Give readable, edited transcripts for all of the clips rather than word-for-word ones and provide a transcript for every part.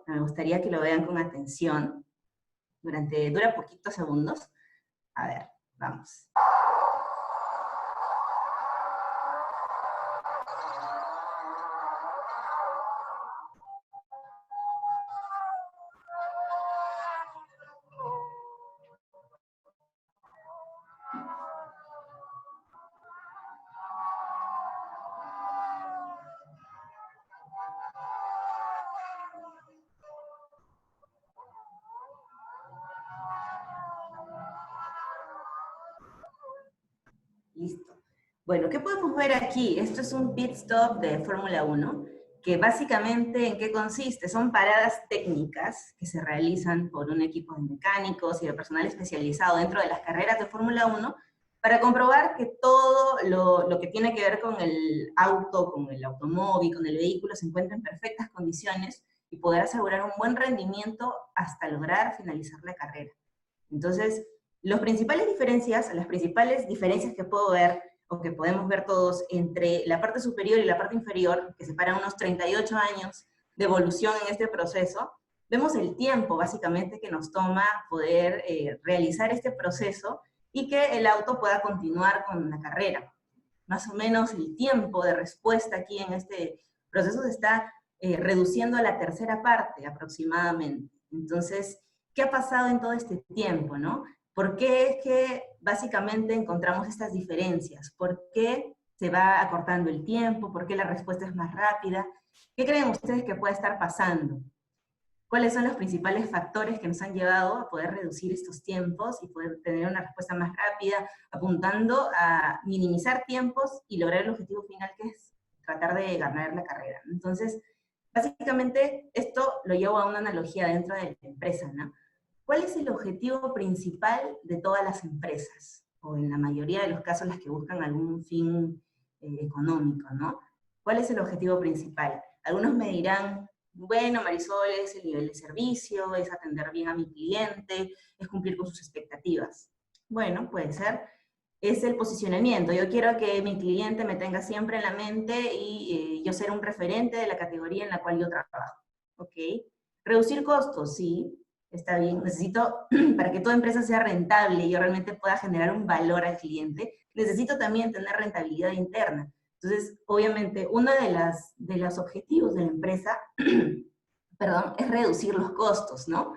me gustaría que lo vean con atención. Dura poquitos segundos. A ver, vamos. Listo. Bueno, ¿qué podemos ver aquí? Esto es un pit stop de Fórmula 1, que básicamente ¿en qué consiste? Son paradas técnicas que se realizan por un equipo de mecánicos y de personal especializado dentro de las carreras de Fórmula 1 para comprobar que todo lo que tiene que ver con el auto, con el automóvil, con el vehículo, se encuentra en perfectas condiciones y poder asegurar un buen rendimiento hasta lograr finalizar la carrera. Entonces, las principales diferencias que puedo ver, o que podemos ver todos, entre la parte superior y la parte inferior, que separan unos 38 años de evolución en este proceso, vemos el tiempo, básicamente, que nos toma poder realizar este proceso y que el auto pueda continuar con la carrera. Más o menos el tiempo de respuesta aquí en este proceso se está reduciendo a la tercera parte, aproximadamente. Entonces, ¿qué ha pasado en todo este tiempo, no? ¿Por qué es que básicamente encontramos estas diferencias? ¿Por qué se va acortando el tiempo? ¿Por qué la respuesta es más rápida? ¿Qué creen ustedes que puede estar pasando? ¿Cuáles son los principales factores que nos han llevado a poder reducir estos tiempos y poder tener una respuesta más rápida, apuntando a minimizar tiempos y lograr el objetivo final, que es tratar de ganar la carrera? Entonces, básicamente, esto lo llevo a una analogía dentro de la empresa, ¿no? ¿Cuál es el objetivo principal de todas las empresas? O en la mayoría de los casos las que buscan algún fin económico, ¿no? ¿Cuál es el objetivo principal? Algunos me dirán, bueno, Marisol, es el nivel de servicio, es atender bien a mi cliente, es cumplir con sus expectativas. Bueno, puede ser. Es el posicionamiento. Yo quiero que mi cliente me tenga siempre en la mente y yo ser un referente de la categoría en la cual yo trabajo. ¿Ok? Reducir costos, sí, está bien. Necesito, para que toda empresa sea rentable y yo realmente pueda generar un valor al cliente, necesito también tener rentabilidad interna. Entonces, obviamente, uno de los objetivos de la empresa, perdón, es reducir los costos, ¿no?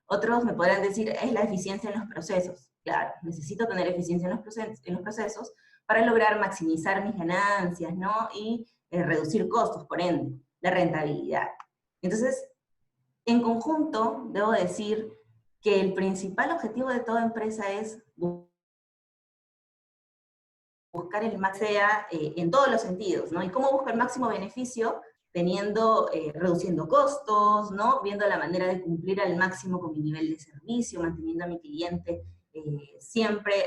Otros me podrán decir, es la eficiencia en los procesos. Claro, necesito tener eficiencia en los procesos para lograr maximizar mis ganancias, ¿no? Y reducir costos, por ende, la rentabilidad. Entonces, en conjunto, debo decir que el principal objetivo de toda empresa es buscar el máximo, sea en todos los sentidos, ¿no? ¿Y cómo buscar el máximo beneficio? Reduciendo costos, ¿no? Viendo la manera de cumplir al máximo con mi nivel de servicio, manteniendo a mi cliente siempre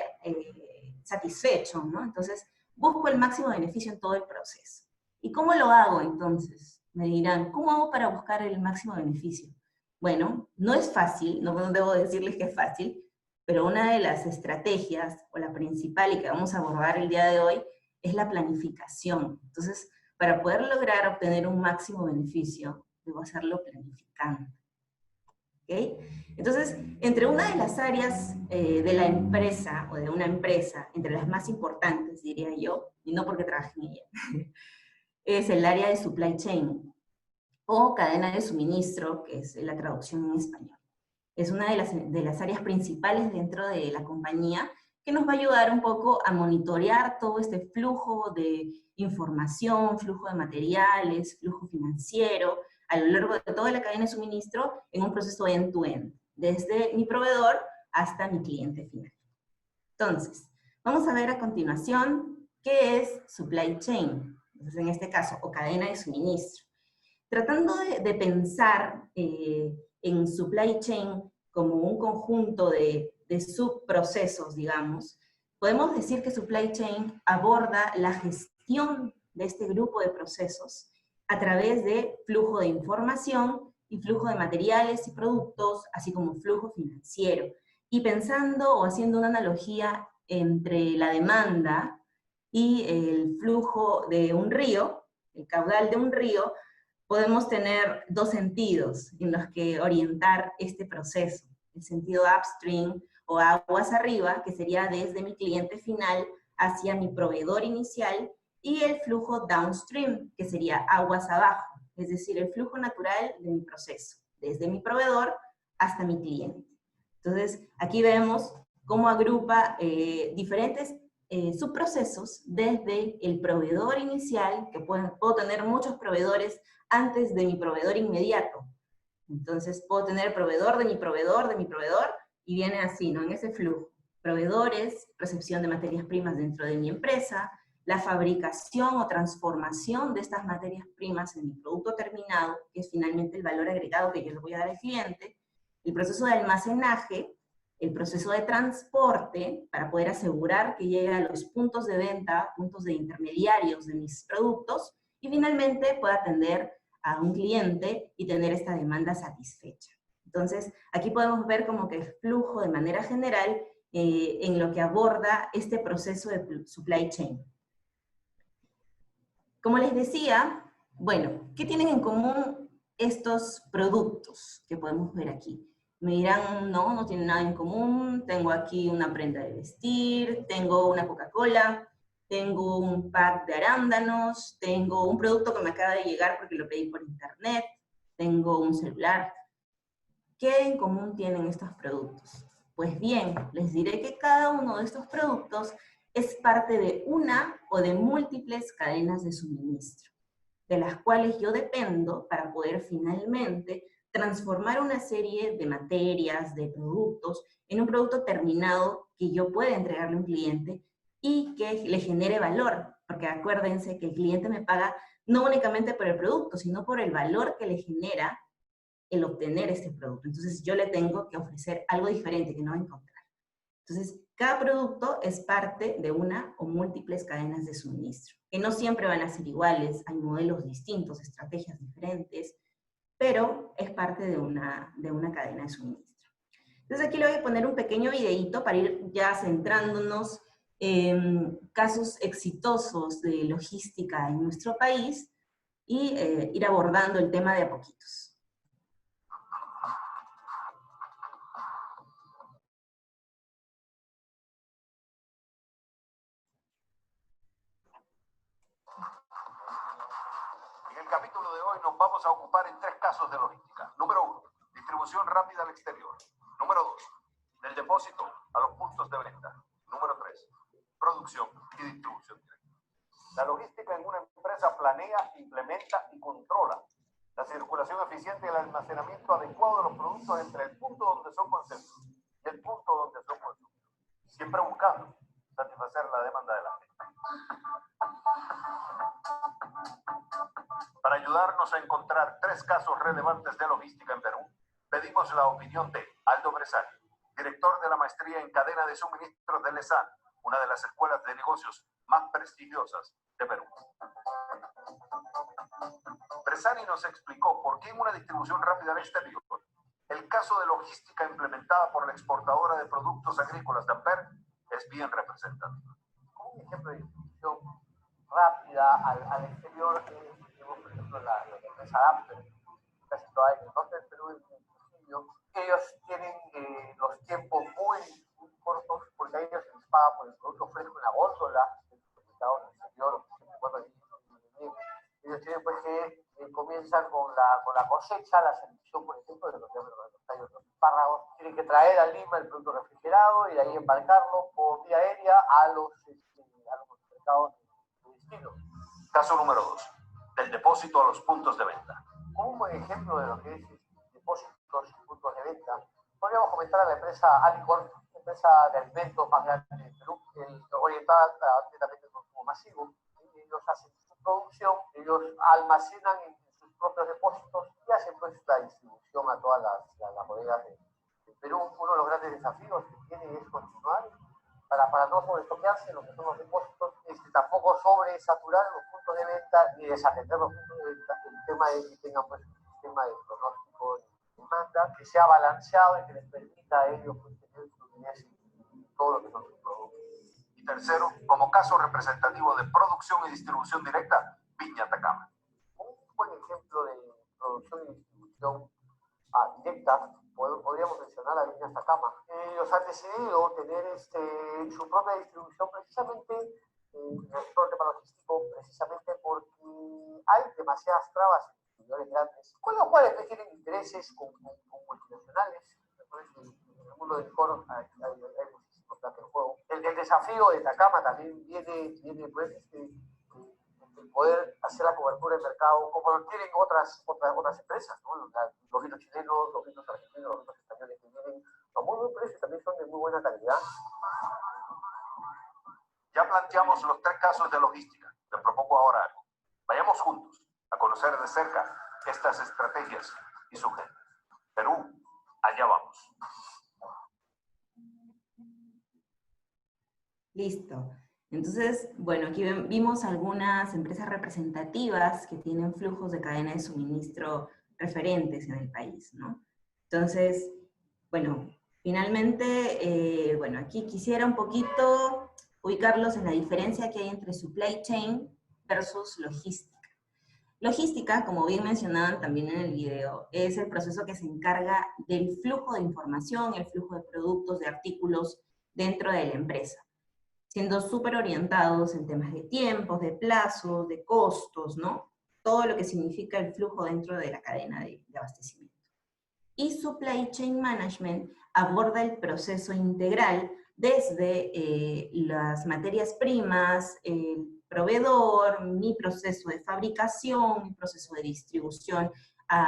satisfecho, ¿no? Entonces, busco el máximo beneficio en todo el proceso. ¿Y cómo lo hago entonces? Me dirán, ¿cómo hago para buscar el máximo beneficio? Bueno, no es fácil, no debo decirles que es fácil, pero una de las estrategias, o la principal y que vamos a abordar el día de hoy, es la planificación. Entonces, para poder lograr obtener un máximo beneficio, debo hacerlo planificando. ¿Okay? Entonces, entre una de las áreas de la empresa, o de una empresa, entre las más importantes, diría yo, y no porque trabaje en ella, es el área de supply chain, o cadena de suministro, que es la traducción en español. Es una de las áreas principales dentro de la compañía que nos va a ayudar un poco a monitorear todo este flujo de información, flujo de materiales, flujo financiero, a lo largo de toda la cadena de suministro en un proceso end-to-end, desde mi proveedor hasta mi cliente final. Entonces, vamos a ver a continuación qué es supply chain, entonces en este caso, o cadena de suministro. Tratando de pensar en supply chain como un conjunto de subprocesos, digamos, podemos decir que supply chain aborda la gestión de este grupo de procesos a través de flujo de información y flujo de materiales y productos, así como flujo financiero. Y pensando o haciendo una analogía entre la demanda y el flujo de un río, el caudal de un río, podemos tener dos sentidos en los que orientar este proceso. El sentido upstream o aguas arriba, que sería desde mi cliente final hacia mi proveedor inicial, y el flujo downstream, que sería aguas abajo, es decir, el flujo natural de mi proceso, desde mi proveedor hasta mi cliente. Entonces, aquí vemos cómo agrupa diferentes subprocesos desde el proveedor inicial, que puedo tener muchos proveedores antes de mi proveedor inmediato. Entonces, puedo tener proveedor de mi proveedor, y viene así, ¿no? En ese flujo. Proveedores, recepción de materias primas dentro de mi empresa, la fabricación o transformación de estas materias primas en mi producto terminado, que es finalmente el valor agregado que yo le voy a dar al cliente, el proceso de almacenaje, el proceso de transporte, para poder asegurar que llegue a los puntos de venta, puntos de intermediarios de mis productos, y finalmente pueda atender a un cliente y tener esta demanda satisfecha. Entonces, aquí podemos ver como que el flujo de manera general en lo que aborda este proceso de supply chain. Como les decía, bueno, ¿qué tienen en común estos productos que podemos ver aquí? Me dirán, no, no tienen nada en común, tengo aquí una prenda de vestir, tengo una Coca-Cola, tengo un pack de arándanos, tengo un producto que me acaba de llegar porque lo pedí por internet, tengo un celular. ¿Qué en común tienen estos productos? Pues bien, les diré que cada uno de estos productos es parte de una o de múltiples cadenas de suministro, de las cuales yo dependo para poder finalmente transformar una serie de materias, de productos, en un producto terminado que yo pueda entregarle a un cliente y que le genere valor, porque acuérdense que el cliente me paga no únicamente por el producto, sino por el valor que le genera el obtener este producto. Entonces yo le tengo que ofrecer algo diferente que no va a encontrar. Entonces, cada producto es parte de una o múltiples cadenas de suministro, que no siempre van a ser iguales, hay modelos distintos, estrategias diferentes, pero es parte de una cadena de suministro. Entonces aquí le voy a poner un pequeño videíto para ir ya centrándonos en casos exitosos de logística en nuestro país y ir abordando el tema de a poquitos. En el capítulo de hoy nos vamos a ocupar en 3 casos de logística. Número 1, distribución rápida al exterior. Número 2, del depósito a los puntos de venta. Número 3, producción y distribución directa. La logística en una empresa planea, implementa y controla la circulación eficiente y el almacenamiento adecuado de los productos entre el punto donde son concebidos y el punto donde son consumidos, siempre buscando satisfacer la demanda de la gente. Para ayudarnos a encontrar 3 casos relevantes de logística en Perú, pedimos la opinión de Aldo Bresani, director de la maestría en cadena de suministros de LESAN, una de las escuelas de negocios más prestigiosas de Perú. Bresani nos explicó por qué en una distribución rápida al exterior, el caso de logística implementada por la exportadora de productos agrícolas de Amper es bien representativo. Un ejemplo de distribución rápida al exterior tenemos, por ejemplo, la empresa Amper, casi toda en el norte del Perú, en Trujillo. Ellos tienen los tiempos muy cortos porque a ellos se les paga por el producto fresco en la góndola, en el exterior, cuando ellos tienen pues que comienzan con la cosecha, la selección, por ejemplo, de los tallos de los espárragos. Tienen que traer a Lima el producto refrigerado y de ahí embarcarlo por vía aérea a los mercados de destino. Caso número 2, del depósito a los puntos de venta. Como un buen ejemplo de lo que es depósitos y puntos de venta, podríamos comentar a la empresa Alicorp, la empresa de alimentos más grande de Perú, orientada netamente al consumo masivo. Ellos hacen su producción, ellos almacenan en sus propios depósitos y hacen pues la distribución a todas las bodegas de Perú. Uno de los grandes desafíos que tienen es continuar para no sobreestoquearse lo que son los depósitos, tampoco sobresaturar los puntos de venta ni desatender los puntos de venta. El tema es que tengan pues, un sistema de pronóstico de demanda que sea balanceado y que les permita a ellos pues, tener fluidez en todo lo que son sus productos. Y tercero, como caso representativo de producción y distribución directa, Viña Atacama. Un buen ejemplo de directa, podríamos mencionar la línea Atacama. Ellos han decidido tener su propia distribución precisamente en el sector tema logístico, precisamente porque hay demasiadas trabas en distribuidores grandes, con los cuales tienen intereses con multinacionales. En el mundo del core hay muchísimos planes de juego. El desafío de Atacama también viene pues, el poder hacer la cobertura del mercado como lo tienen otras empresas, ¿no? Los vinos chilenos, los vinos argentinos, los vinos españoles que vienen a muy buen precio y también son de muy buena calidad. Ya planteamos los 3 casos de logística. Les propongo ahora algo. Vayamos juntos a conocer de cerca estas estrategias y su gente. Perú, allá vamos. Listo. Entonces, bueno, aquí vimos algunas empresas representativas que tienen flujos de cadena de suministro referentes en el país, ¿no? Entonces, bueno, finalmente, bueno, aquí quisiera un poquito ubicarlos en la diferencia que hay entre supply chain versus logística. Logística, como bien mencionaban también en el video, es el proceso que se encarga del flujo de información, el flujo de productos, de artículos dentro de la empresa, siendo súper orientados en temas de tiempos, de plazos, de costos, ¿no? Todo lo que significa el flujo dentro de la cadena de abastecimiento. Y Supply Chain Management aborda el proceso integral desde las materias primas, el proveedor, mi proceso de fabricación, mi proceso de distribución,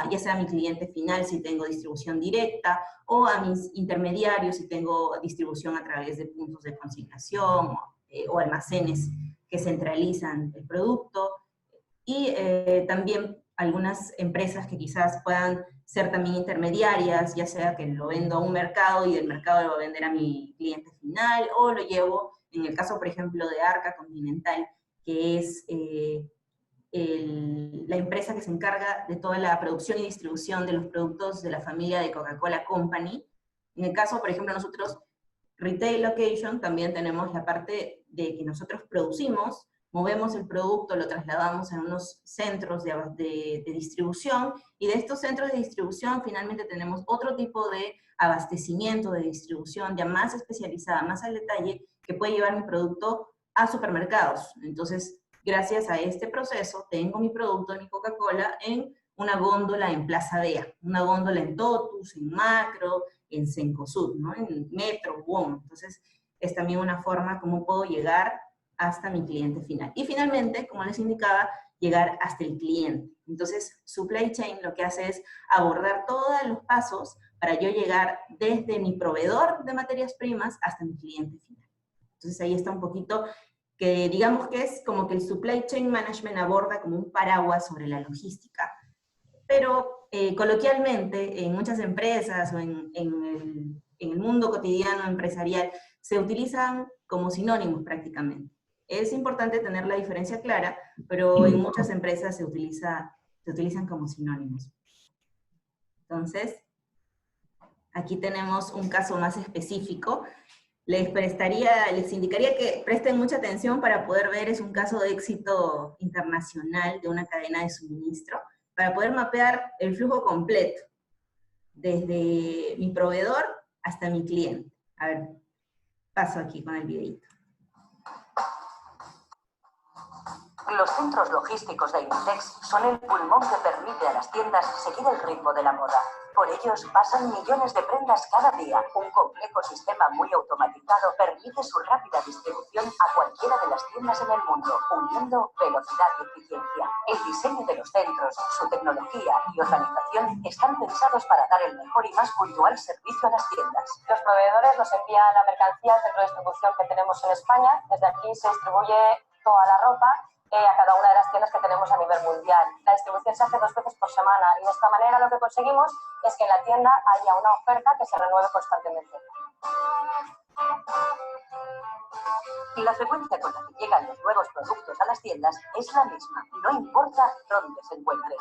ya sea a mi cliente final si tengo distribución directa, o a mis intermediarios si tengo distribución a través de puntos de consignación o almacenes que centralizan el producto, y también algunas empresas que quizás puedan ser también intermediarias, ya sea que lo vendo a un mercado y del mercado lo voy a vender a mi cliente final, o lo llevo, en el caso, por ejemplo, de Arca Continental, que es la empresa que se encarga de toda la producción y distribución de los productos de la familia de Coca-Cola Company. En el caso, por ejemplo, nosotros, Retail Location, también tenemos la parte de que nosotros producimos, movemos el producto, lo trasladamos a unos centros de distribución, y de estos centros de distribución finalmente tenemos otro tipo de abastecimiento, de distribución ya más especializada, más al detalle, que puede llevar mi producto a supermercados. Entonces, gracias a este proceso, tengo mi producto, mi Coca-Cola, en una góndola en Plaza Dea, una góndola en Totus, en Macro, en Cencosud, ¿no? En Metro, WOM. Entonces, es también una forma como puedo llegar hasta mi cliente final. Y finalmente, como les indicaba, llegar hasta el cliente. Entonces, Supply Chain lo que hace es abordar todos los pasos para yo llegar desde mi proveedor de materias primas hasta mi cliente final. Entonces, ahí está un poquito que digamos que es como que el Supply Chain Management aborda como un paraguas sobre la logística. Pero coloquialmente, en muchas empresas o en el mundo cotidiano empresarial, se utilizan como sinónimos prácticamente. Es importante tener la diferencia clara, pero en muchas empresas se utilizan como sinónimos. Entonces, aquí tenemos un caso más específico. Les indicaría que presten mucha atención para poder ver, es un caso de éxito internacional de una cadena de suministro, para poder mapear el flujo completo, desde mi proveedor hasta mi cliente. A ver, paso aquí con el videito. Los centros logísticos de Inditex son el pulmón que permite a las tiendas seguir el ritmo de la moda. Por ellos pasan millones de prendas cada día. Un complejo sistema muy automatizado permite su rápida distribución a cualquiera de las tiendas en el mundo, uniendo velocidad y eficiencia. El diseño de los centros, su tecnología y organización están pensados para dar el mejor y más puntual servicio a las tiendas. Los proveedores nos envían la mercancía al centro de distribución que tenemos en España. Desde aquí se distribuye toda la ropa a cada una de las tiendas que tenemos a nivel mundial. La distribución se hace 2 veces por semana y de esta manera lo que conseguimos es que en la tienda haya una oferta que se renueve constantemente. La frecuencia con la que llegan los nuevos productos a las tiendas es la misma, no importa dónde se encuentren.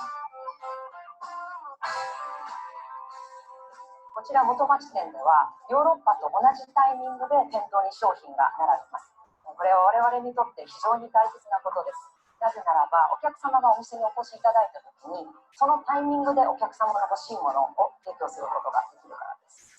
こちら元町店ではヨーロッパと同じタイミングで店頭に商品が並びます。これは我々にとって非常に大切なことです。なぜならば、お客様がお店にお越しいただいたときに、そのタイミングでお客様が欲しいものを提供することができるからです。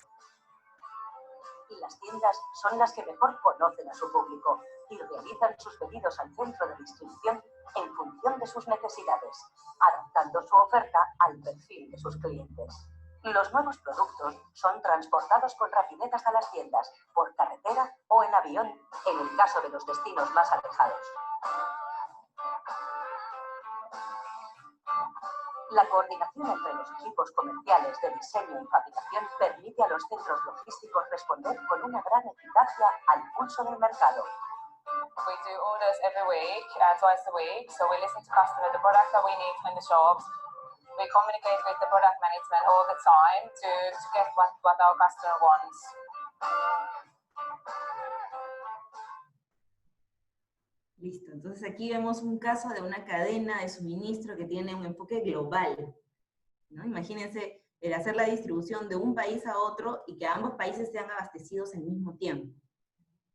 Y las tiendas son las que mejor conocen a su público y realizan sus pedidos al centro de distribución en función de sus necesidades, adaptando su oferta al perfil de sus clientes. Los nuevos productos son transportados con rapidez hasta las tiendas, por carretera o en avión, en el caso de los destinos más alejados. La coordinación entre los equipos comerciales de diseño y fabricación permite a los centros logísticos responder con una gran eficacia al pulso del mercado. We do orders every week, twice a week, so we listen to customers, the product that we need in the shops. We communicate with the product management all the time to get what our customer wants. Listo, entonces aquí vemos un caso de una cadena de suministro que tiene un enfoque global, ¿no? Imagínense el hacer la distribución de un país a otro y que ambos países sean abastecidos al mismo tiempo.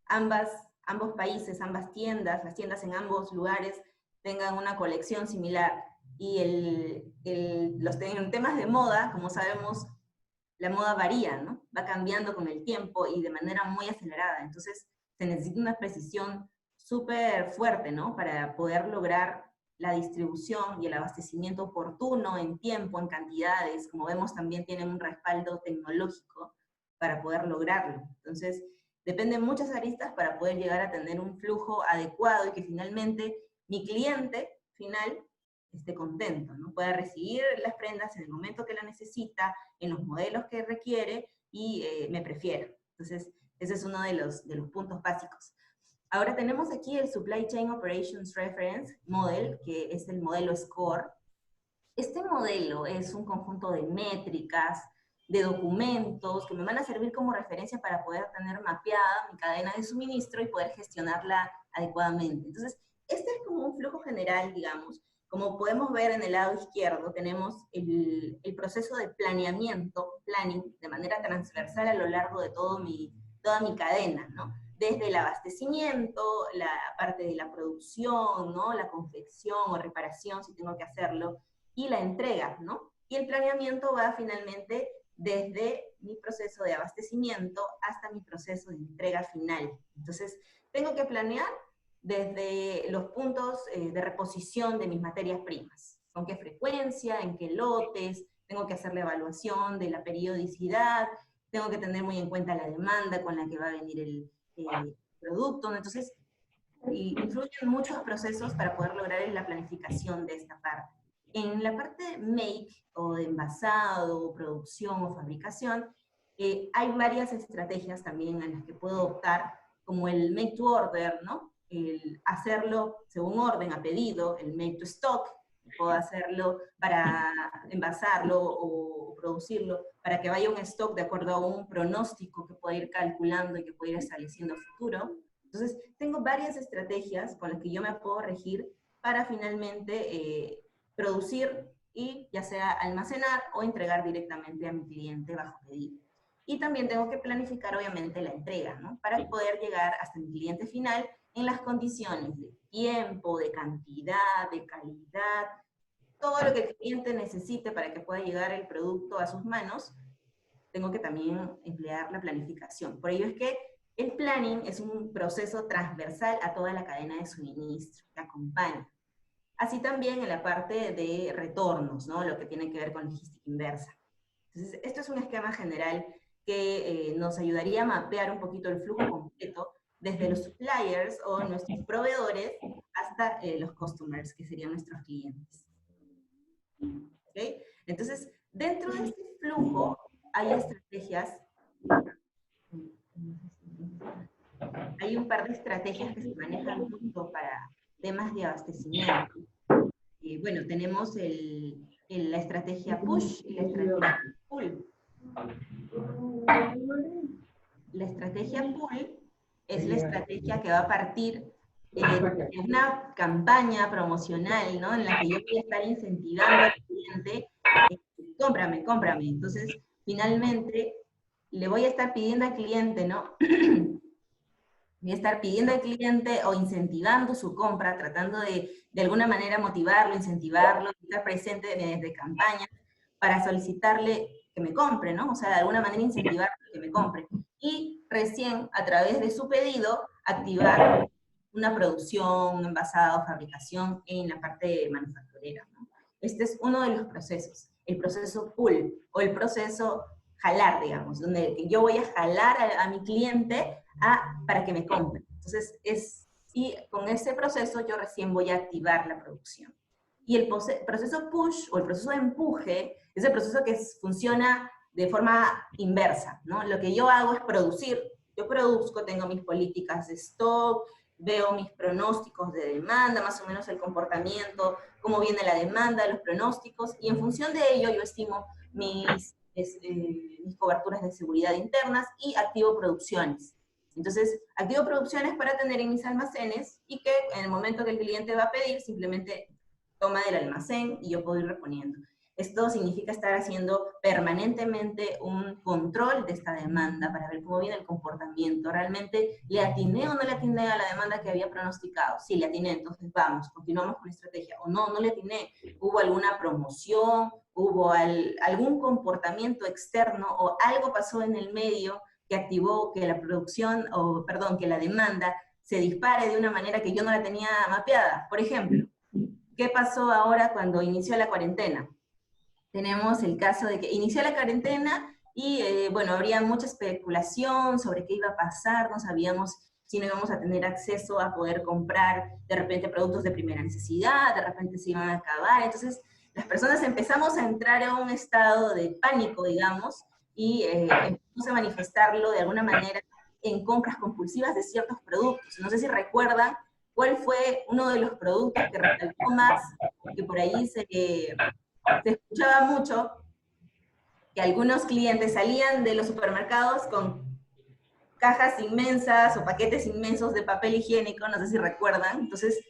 Ambos países, ambas tiendas, las tiendas en ambos lugares tengan una colección similar. Y en temas de moda, como sabemos, la moda varía, ¿no? Va cambiando con el tiempo y de manera muy acelerada. Entonces se necesita una precisión súper fuerte, ¿no? Para poder lograr la distribución y el abastecimiento oportuno en tiempo, en cantidades. Como vemos, también tienen un respaldo tecnológico para poder lograrlo. Entonces, dependen muchas aristas para poder llegar a tener un flujo adecuado y que finalmente mi cliente final esté contento, ¿no? Pueda recibir las prendas en el momento que la necesita, en los modelos que requiere y me prefiera. Entonces, ese es uno de los puntos básicos. Ahora tenemos aquí el Supply Chain Operations Reference Model, que es el modelo SCORE. Este modelo es un conjunto de métricas, de documentos, que me van a servir como referencia para poder tener mapeada mi cadena de suministro y poder gestionarla adecuadamente. Entonces, este es como un flujo general, digamos. Como podemos ver en el lado izquierdo, tenemos el proceso de planeamiento, planning, de manera transversal a lo largo de toda mi cadena, ¿no? Desde el abastecimiento, la parte de la producción, ¿no? La confección o reparación, si tengo que hacerlo, y la entrega, ¿no? Y el planeamiento va finalmente desde mi proceso de abastecimiento hasta mi proceso de entrega final. Entonces, tengo que planear desde los puntos de reposición de mis materias primas. ¿Con qué frecuencia? ¿En qué lotes? Tengo que hacer la evaluación de la periodicidad, tengo que tener muy en cuenta la demanda con la que va a venir el producto. Entonces, influyen muchos procesos para poder lograr la planificación de esta parte. En la parte make, o de envasado, producción o fabricación, hay varias estrategias también en las que puedo optar, como el make to order, ¿no? El hacerlo según orden, a pedido, el make to stock, puedo hacerlo para envasarlo o producirlo, para que vaya un stock de acuerdo a un pronóstico que pueda ir calculando y que pueda ir estableciendo a futuro. Entonces, tengo varias estrategias con las que yo me puedo regir para finalmente producir y ya sea almacenar o entregar directamente a mi cliente bajo pedido. Y también tengo que planificar, obviamente, la entrega, ¿no? Para poder llegar hasta mi cliente final en las condiciones de tiempo, de cantidad, de calidad, todo lo que el cliente necesite para que pueda llegar el producto a sus manos, tengo que también emplear la planificación. Por ello es que el planning es un proceso transversal a toda la cadena de suministro, que acompaña. Así también en la parte de retornos, ¿no? Lo que tiene que ver con logística inversa. Entonces, esto es un esquema general que nos ayudaría a mapear un poquito el flujo completo desde los suppliers o nuestros proveedores hasta los customers, que serían nuestros clientes. ¿Okay? Entonces, dentro de este flujo hay estrategias, hay un par de estrategias que se manejan justo para temas de abastecimiento. Bueno, tenemos la estrategia push y la estrategia pull. La estrategia pull es la estrategia que va a partir de una campaña promocional, ¿no? En la que yo voy a estar incentivando al cliente, cómprame, cómprame. Entonces, finalmente, le voy a estar pidiendo al cliente, ¿no? Voy a estar pidiendo al cliente o incentivando su compra, tratando de alguna manera motivarlo, incentivarlo, estar presente desde campañas para solicitarle que me compre, ¿no? O sea, de alguna manera incentivarlo que me compre. Y recién, a través de su pedido, activar una producción, un envasado, fabricación en la parte manufacturera, ¿no? Este es uno de los procesos, el proceso pull, o el proceso jalar, digamos, donde yo voy a jalar a mi cliente para que me compre. Entonces, y con ese proceso yo recién voy a activar la producción. Y el proceso push, o el proceso de empuje, es el proceso que funciona de forma inversa, ¿no? Lo que yo hago es producir. Yo produzco, tengo mis políticas de stock, veo mis pronósticos de demanda, más o menos el comportamiento, cómo viene la demanda, los pronósticos, y en función de ello yo estimo mis coberturas de seguridad internas y activo producciones. Entonces, activo producciones para tener en mis almacenes y que en el momento que el cliente va a pedir, simplemente toma del almacén y yo puedo ir reponiendo. Esto significa estar haciendo permanentemente un control de esta demanda para ver cómo viene el comportamiento. ¿Realmente le atiné o no le atiné a la demanda que había pronosticado? Sí, le atiné, entonces vamos, continuamos con la estrategia. O no, no le atiné. ¿Hubo alguna promoción? ¿Hubo algún comportamiento externo o algo pasó en el medio que activó que la producción, o perdón, que la demanda se dispare de una manera que yo no la tenía mapeada? Por ejemplo, ¿qué pasó ahora cuando inició la cuarentena? Tenemos el caso de que inició la cuarentena y, bueno, habría mucha especulación sobre qué iba a pasar, no sabíamos si no íbamos a tener acceso a poder comprar de repente productos de primera necesidad, de repente se iban a acabar, entonces las personas empezamos a entrar en un estado de pánico, digamos, y empezamos a manifestarlo de alguna manera en compras compulsivas de ciertos productos. No sé si recuerdan cuál fue uno de los productos que resaltó más, que por ahí se escuchaba mucho, que algunos clientes salían de los supermercados con cajas inmensas o paquetes inmensos de papel higiénico, no sé si recuerdan. Entonces,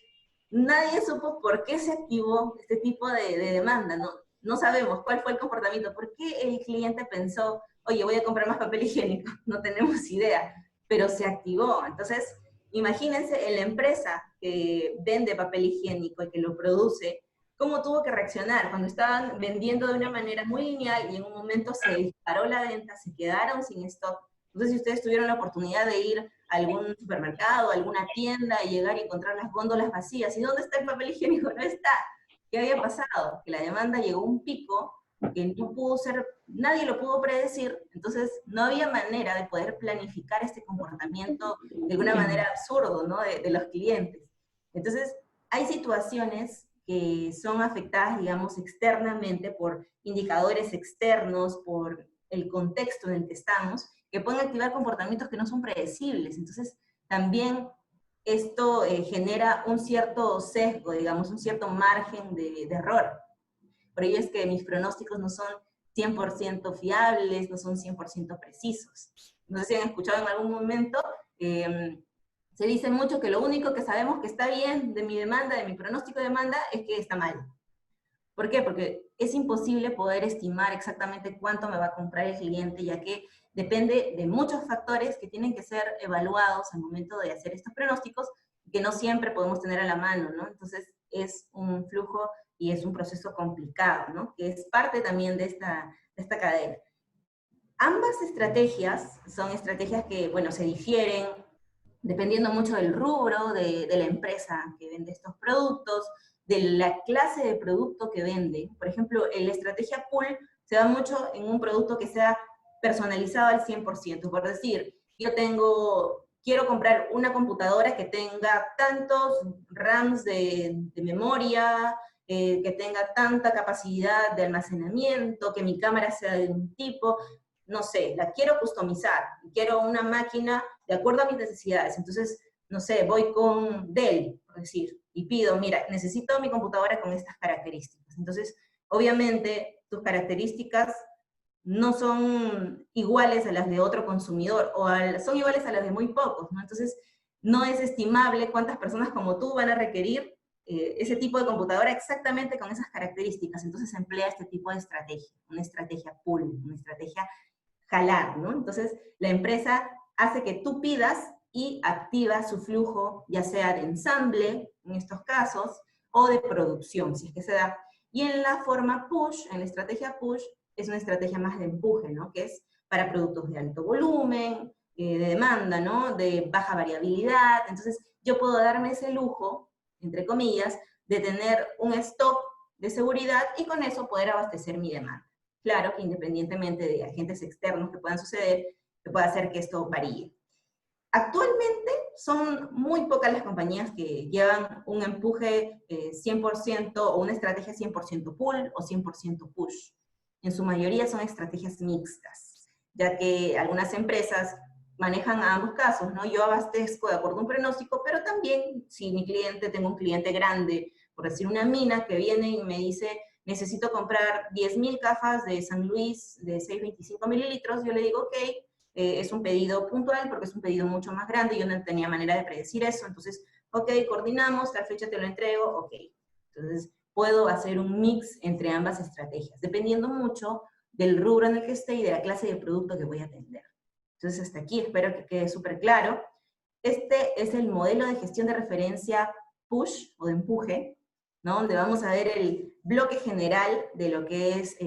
nadie supo por qué se activó este tipo de demanda, ¿no? No sabemos cuál fue el comportamiento, por qué el cliente pensó, oye, voy a comprar más papel higiénico, no tenemos idea, pero se activó. Entonces, imagínense en la empresa que vende papel higiénico y que lo produce, cómo tuvo que reaccionar cuando estaban vendiendo de una manera muy lineal y en un momento se disparó la venta, se quedaron sin stock. Entonces, si ustedes tuvieron la oportunidad de ir a algún supermercado, a alguna tienda y llegar y encontrar las góndolas vacías, ¿y dónde está el papel higiénico? No está. ¿Qué había pasado? Que la demanda llegó a un pico que no pudo ser, nadie lo pudo predecir, entonces no había manera de poder planificar este comportamiento de alguna manera absurdo, ¿no? de los clientes. Entonces, hay situaciones que son afectadas, digamos, externamente por indicadores externos, por el contexto en el que estamos, que pueden activar comportamientos que no son predecibles. Entonces, también esto genera un cierto sesgo, digamos, un cierto margen de error. Por ello es que mis pronósticos no son 100% fiables, no son 100% precisos. No sé si han escuchado en algún momento, se dice mucho que lo único que sabemos que está bien de mi demanda, de mi pronóstico de demanda, es que está mal. ¿Por qué? Porque es imposible poder estimar exactamente cuánto me va a comprar el cliente, ya que depende de muchos factores que tienen que ser evaluados al momento de hacer estos pronósticos, que no siempre podemos tener a la mano, ¿no? Entonces es un flujo y es un proceso complicado, ¿no? Que es parte también de esta cadena. Ambas estrategias son estrategias que, bueno, se difieren dependiendo mucho del rubro de la empresa que vende estos productos, de la clase de producto que vende. Por ejemplo, la estrategia pull se da mucho en un producto que sea personalizado al 100%. Por decir, quiero comprar una computadora que tenga tantos RAMs de memoria, que tenga tanta capacidad de almacenamiento, que mi cámara sea de un tipo, no sé, la quiero customizar, quiero una máquina de acuerdo a mis necesidades. Entonces, no sé, voy con Dell, por decir, y pido, mira, necesito mi computadora con estas características. Entonces, obviamente, tus características no son iguales a las de otro consumidor, o son iguales a las de muy pocos, ¿no? Entonces, no es estimable cuántas personas como tú van a requerir ese tipo de computadora exactamente con esas características. Entonces, se emplea este tipo de estrategia, una estrategia pull, una estrategia jalar, ¿no? Entonces, la empresa hace que tú pidas y activa su flujo, ya sea de ensamble, en estos casos, o de producción, si es que se da. Y en la forma push, en la estrategia push, es una estrategia más de empuje, ¿no? Que es para productos de alto volumen, de demanda, ¿no? De baja variabilidad. Entonces, yo puedo darme ese lujo, entre comillas, de tener un stock de seguridad y con eso poder abastecer mi demanda. Claro que independientemente de agentes externos que puedan suceder, que pueda hacer que esto varíe. Actualmente son muy pocas las compañías que llevan un empuje 100% o una estrategia 100% pull o 100% push. En su mayoría son estrategias mixtas, ya que algunas empresas manejan a ambos casos, ¿no? Yo abastezco de acuerdo a un pronóstico, pero también si mi cliente, tengo un cliente grande, por decir una mina que viene y me dice, necesito comprar 10.000 cajas de San Luis de 625 mililitros, yo le digo, ok, es un pedido puntual porque es un pedido mucho más grande y yo no tenía manera de predecir eso, entonces, ok, coordinamos, tal fecha te lo entrego, ok. Entonces, puedo hacer un mix entre ambas estrategias, dependiendo mucho del rubro en el que esté y de la clase de producto que voy a atender. Entonces, hasta aquí espero que quede súper claro. Este es el modelo de gestión de referencia push o de empuje, ¿no? Donde vamos a ver el bloque general de lo que es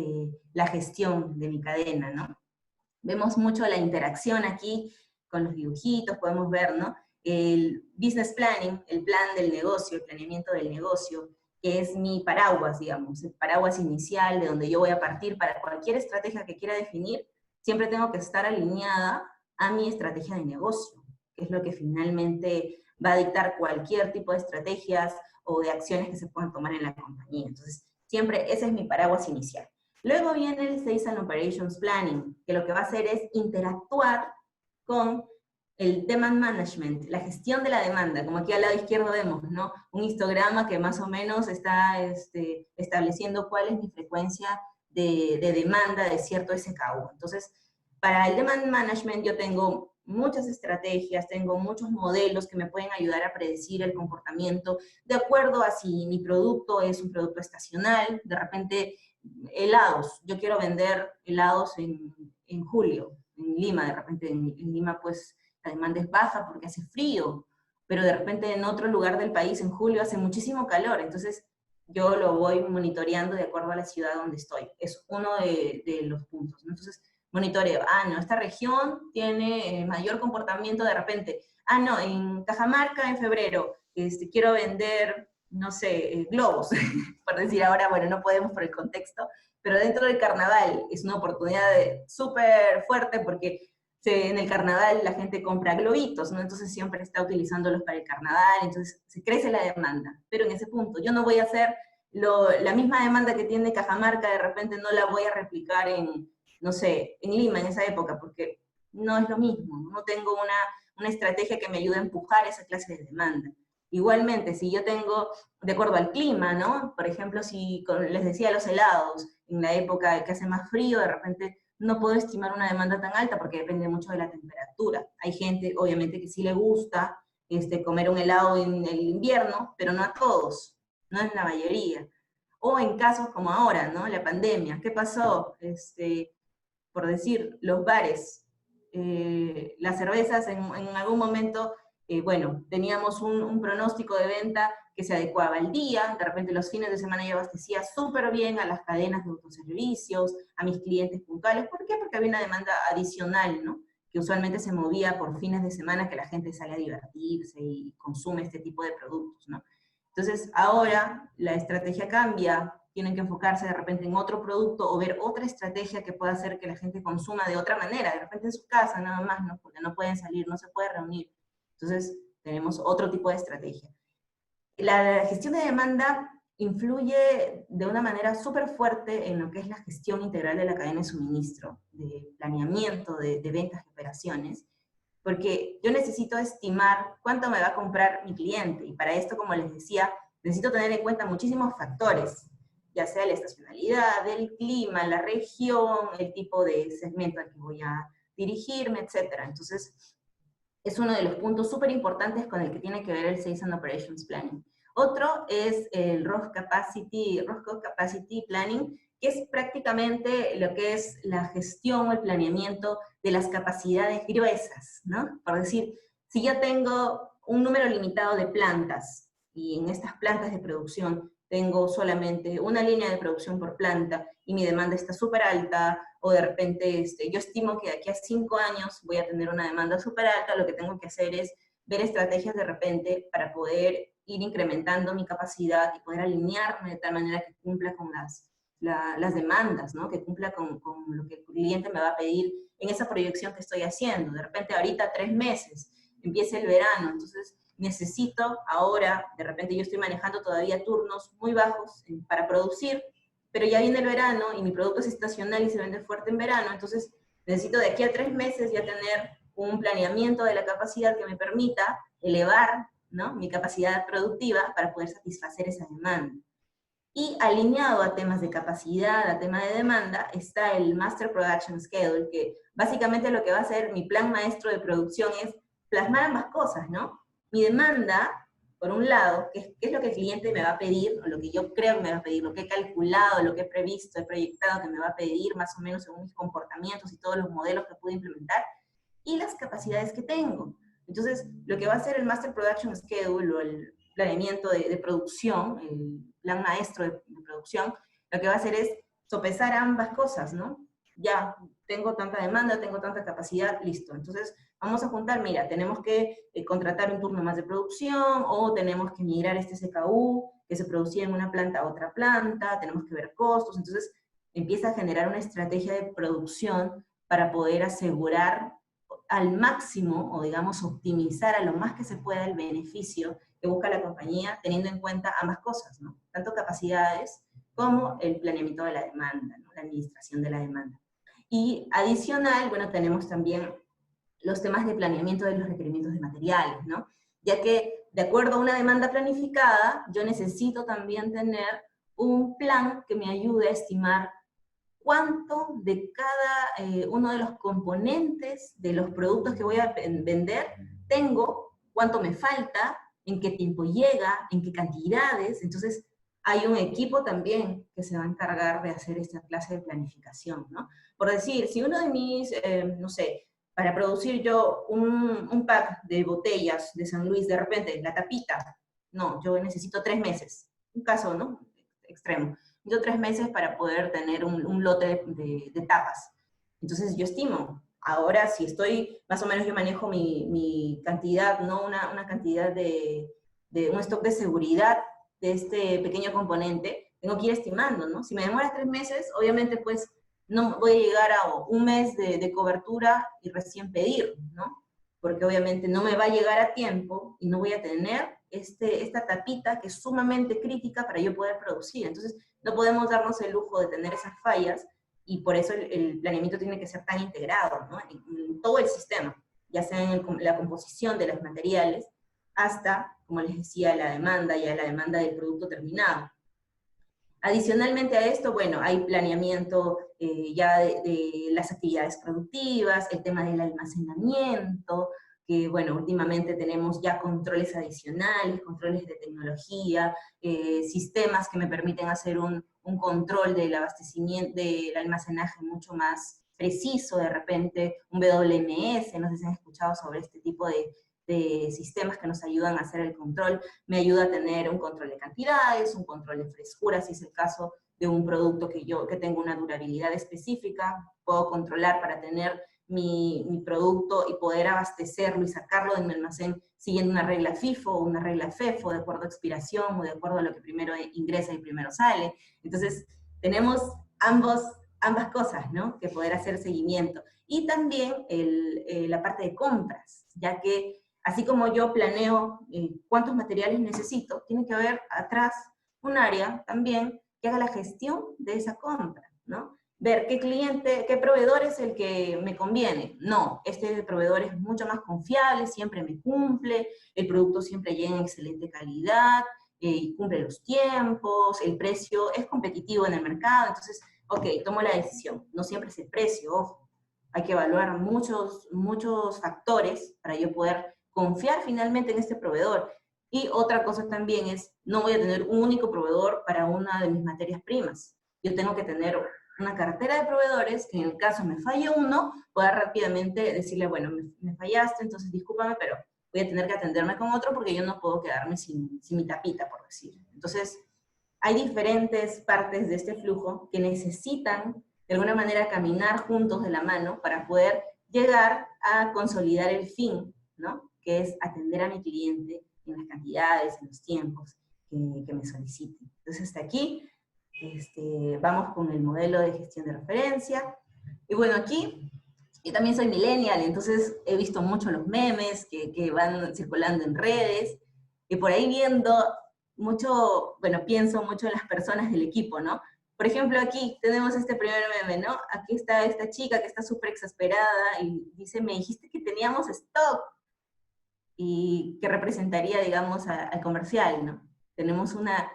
la gestión de mi cadena, ¿no? Vemos mucho la interacción aquí con los dibujitos, podemos ver, ¿no? El business planning, el plan del negocio, el planeamiento del negocio, que es mi paraguas, digamos, el paraguas inicial de donde yo voy a partir para cualquier estrategia que quiera definir, siempre tengo que estar alineada a mi estrategia de negocio, que es lo que finalmente va a dictar cualquier tipo de estrategias o de acciones que se puedan tomar en la compañía. Entonces, siempre ese es mi paraguas inicial. Luego viene el Sales and Operations Planning, que lo que va a hacer es interactuar con el demand management, la gestión de la demanda, como aquí al lado izquierdo vemos, ¿no? Un histograma que más o menos está estableciendo cuál es mi frecuencia de demanda de cierto SKU. Entonces, para el demand management yo tengo muchas estrategias, tengo muchos modelos que me pueden ayudar a predecir el comportamiento de acuerdo a si mi producto es un producto estacional, de repente helados, yo quiero vender helados en julio, en Lima, de repente en Lima pues la demanda es baja porque hace frío, pero de repente en otro lugar del país en julio hace muchísimo calor, entonces yo lo voy monitoreando de acuerdo a la ciudad donde estoy. Es uno de los puntos, ¿no? Entonces monitoreo, no, esta región tiene mayor comportamiento de repente, no, en Cajamarca en febrero quiero vender, no sé, globos, por decir ahora, bueno, no podemos por el contexto, pero dentro del carnaval es una oportunidad súper fuerte porque en el carnaval la gente compra globitos, ¿no? Entonces siempre está utilizándolos para el carnaval, entonces se crece la demanda. Pero en ese punto, yo no voy a hacer la misma demanda que tiene Cajamarca, de repente no la voy a replicar en, no sé, en Lima en esa época, porque no es lo mismo, no tengo una estrategia que me ayude a empujar esa clase de demanda. Igualmente, si yo tengo, de acuerdo al clima, ¿no? Por ejemplo, si les decía los helados, en la época que hace más frío, de repente no puedo estimar una demanda tan alta porque depende mucho de la temperatura. Hay gente, obviamente, que sí le gusta comer un helado en el invierno, pero no a todos, no es la mayoría. O en casos como ahora, ¿no? La pandemia, ¿qué pasó? Por decir, los bares, las cervezas en algún momento, bueno, teníamos un pronóstico de venta que se adecuaba al día, de repente los fines de semana yo abastecía súper bien a las cadenas de autoservicios, a mis clientes puntuales. ¿Por qué? Porque había una demanda adicional, ¿no? Que usualmente se movía por fines de semana, que la gente sale a divertirse y consume este tipo de productos, ¿no? Entonces, ahora la estrategia cambia, tienen que enfocarse de repente en otro producto o ver otra estrategia que pueda hacer que la gente consuma de otra manera, de repente en su casa nada más, ¿no? Porque no pueden salir, no se puede reunir. Entonces, tenemos otro tipo de estrategia. La gestión de demanda influye de una manera súper fuerte en lo que es la gestión integral de la cadena de suministro, de planeamiento, de ventas y operaciones, porque yo necesito estimar cuánto me va a comprar mi cliente, y para esto, como les decía, necesito tener en cuenta muchísimos factores, ya sea la estacionalidad, el clima, la región, el tipo de segmento al que voy a dirigirme, etc. Entonces, es uno de los puntos súper importantes con el que tiene que ver el Sales and Operations Planning. Otro es el Cost Capacity Planning, que es prácticamente lo que es la gestión o el planeamiento de las capacidades gruesas, ¿no? Por decir, Si yo tengo un número limitado de plantas, y en estas plantas de producción tengo solamente una línea de producción por planta, y mi demanda está súper alta, o de repente yo estimo que de aquí a 5 años voy a tener una demanda súper alta, lo que tengo que hacer es ver estrategias de repente para poder ir incrementando mi capacidad y poder alinearme de tal manera que cumpla con las demandas, ¿no? Que cumpla con lo que el cliente me va a pedir en esa proyección que estoy haciendo. De repente ahorita 3 meses, empieza el verano, entonces necesito ahora, de repente yo estoy manejando todavía turnos muy bajos para producir, pero ya viene el verano y mi producto es estacional y se vende fuerte en verano, entonces necesito de aquí a 3 meses ya tener un planeamiento de la capacidad que me permita elevar, ¿no?, mi capacidad productiva para poder satisfacer esa demanda. Y alineado a temas de capacidad, a tema de demanda, está el Master Production Schedule, que básicamente lo que va a hacer mi plan maestro de producción es plasmar ambas cosas, ¿no? Mi demanda, por un lado, qué es lo que el cliente me va a pedir, o lo que yo creo que me va a pedir, lo que he calculado, lo que he previsto, he proyectado que me va a pedir, más o menos según mis comportamientos y todos los modelos que pude implementar, y las capacidades que tengo. Entonces, lo que va a hacer el Master Production Schedule, o el planeamiento de producción, el plan maestro de producción, lo que va a hacer es sopesar ambas cosas, ¿no? Ya, tengo tanta demanda, tengo tanta capacidad, listo. Entonces, vamos a juntar, mira, tenemos que contratar un turno más de producción, o tenemos que migrar este SKU que se producía en una planta a otra planta, tenemos que ver costos. Entonces, empieza a generar una estrategia de producción para poder asegurar al máximo, o digamos, optimizar a lo más que se pueda el beneficio que busca la compañía, teniendo en cuenta ambas cosas, ¿no? Tanto capacidades como el planeamiento de la demanda, ¿no?, la administración de la demanda. Y adicional, bueno, tenemos también los temas de planeamiento de los requerimientos de materiales, ¿no? Ya que, de acuerdo a una demanda planificada, yo necesito también tener un plan que me ayude a estimar cuánto de cada uno de los componentes de los productos que voy a vender tengo, cuánto me falta, en qué tiempo llega, en qué cantidades. Entonces, hay un equipo también que se va a encargar de hacer esta clase de planificación, ¿no? Por decir, si uno de mis, no sé, para producir yo un pack de botellas de San Luis, de repente, la tapita, no, yo necesito 3 meses. Un caso, ¿no?, extremo. Yo 3 meses para poder tener un lote de tapas. Entonces yo estimo, ahora si estoy, más o menos yo manejo mi cantidad, no una cantidad de un stock de seguridad de este pequeño componente, tengo que ir estimando, ¿no? Si me demora 3 meses, obviamente pues no voy a llegar a un mes de cobertura y recién pedir, ¿no? Porque obviamente no me va a llegar a tiempo y no voy a tener esta tapita que es sumamente crítica para yo poder producir. Entonces, no podemos darnos el lujo de tener esas fallas, y por eso el planeamiento tiene que ser tan integrado, ¿no?, en todo el sistema, ya sea en la composición de los materiales, hasta, como les decía, la demanda, ya la demanda del producto terminado. Adicionalmente a esto, bueno, hay planeamiento ya de las actividades productivas, el tema del almacenamiento, que bueno, últimamente tenemos ya controles adicionales, controles de tecnología, sistemas que me permiten hacer un control del abastecimiento, del almacenaje mucho más preciso, de repente un WMS, no sé si han escuchado sobre este tipo de sistemas que nos ayudan a hacer el control. Me ayuda a tener un control de cantidades, un control de frescura, si es el caso de un producto que tengo una durabilidad específica, puedo controlar para tener mi producto y poder abastecerlo y sacarlo de mi almacén siguiendo una regla FIFO o una regla FEFO, de acuerdo a expiración o de acuerdo a lo que primero ingresa y primero sale. Entonces, tenemos ambas cosas, ¿no?, que poder hacer seguimiento. Y también la parte de compras, ya que así como yo planeo cuántos materiales necesito, tiene que haber atrás un área también que haga la gestión de esa compra, ¿no? Ver qué cliente, qué proveedor es el que me conviene. No, este proveedor es mucho más confiable, siempre me cumple, el producto siempre llega en excelente calidad, cumple los tiempos, el precio es competitivo en el mercado. Entonces, ok, tomo la decisión. No siempre es el precio, ojo. Hay que evaluar muchos factores para yo poder confiar finalmente en este proveedor. Y otra cosa también es, no voy a tener un único proveedor para una de mis materias primas. Yo tengo que tener una cartera de proveedores que en el caso me falle uno, pueda rápidamente decirle, bueno, me fallaste, entonces discúlpame, pero voy a tener que atenderme con otro porque yo no puedo quedarme sin mi tapita, por decir. Entonces, hay diferentes partes de este flujo que necesitan, de alguna manera, caminar juntos de la mano para poder llegar a consolidar el fin, ¿no? Que es atender a mi cliente en las cantidades, en los tiempos que me soliciten. Entonces, hasta aquí vamos con el modelo de gestión de referencia. Y bueno, aquí yo también soy millennial, entonces he visto mucho los memes que van circulando en redes, y por ahí viendo mucho, bueno, pienso mucho en las personas del equipo, ¿no? Por ejemplo, aquí tenemos este primer meme, ¿no? Aquí está esta chica que está súper exasperada y dice, me dijiste que teníamos stock, y que representaría, digamos, al comercial, ¿no? Tenemos una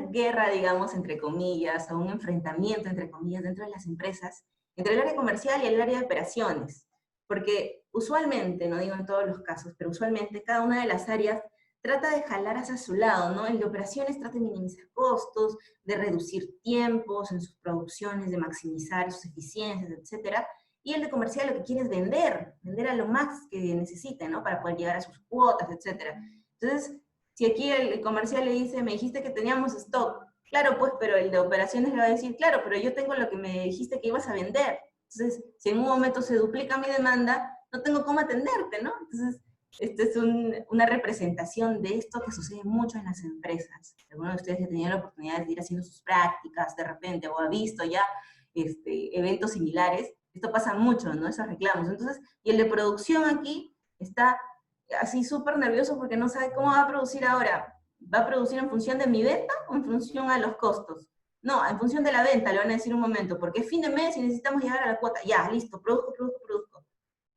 guerra, digamos, entre comillas, o un enfrentamiento, entre comillas, dentro de las empresas, entre el área comercial y el área de operaciones, porque usualmente, no digo en todos los casos, pero usualmente cada una de las áreas trata de jalar hacia su lado, ¿no? El de operaciones trata de minimizar costos, de reducir tiempos en sus producciones, de maximizar sus eficiencias, etcétera, y el de comercial lo que quiere es vender a lo más que necesite, ¿no? Para poder llegar a sus cuotas, etcétera. Entonces, si aquí el comercial le dice, me dijiste que teníamos stock, claro, pues, pero el de operaciones le va a decir, claro, pero yo tengo lo que me dijiste que ibas a vender. Entonces, si en un momento se duplica mi demanda, no tengo cómo atenderte, ¿no? Entonces, esta es una representación de esto que sucede mucho en las empresas. Algunos de ustedes que tenían la oportunidad de ir haciendo sus prácticas de repente, o ha visto ya eventos similares, esto pasa mucho, ¿no? Esos reclamos. Entonces, y el de producción aquí está así súper nervioso porque no sabe cómo va a producir ahora. ¿Va a producir en función de mi venta o en función a los costos? No, en función de la venta, le van a decir un momento, porque es fin de mes y necesitamos llegar a la cuota. Ya, listo, produzco.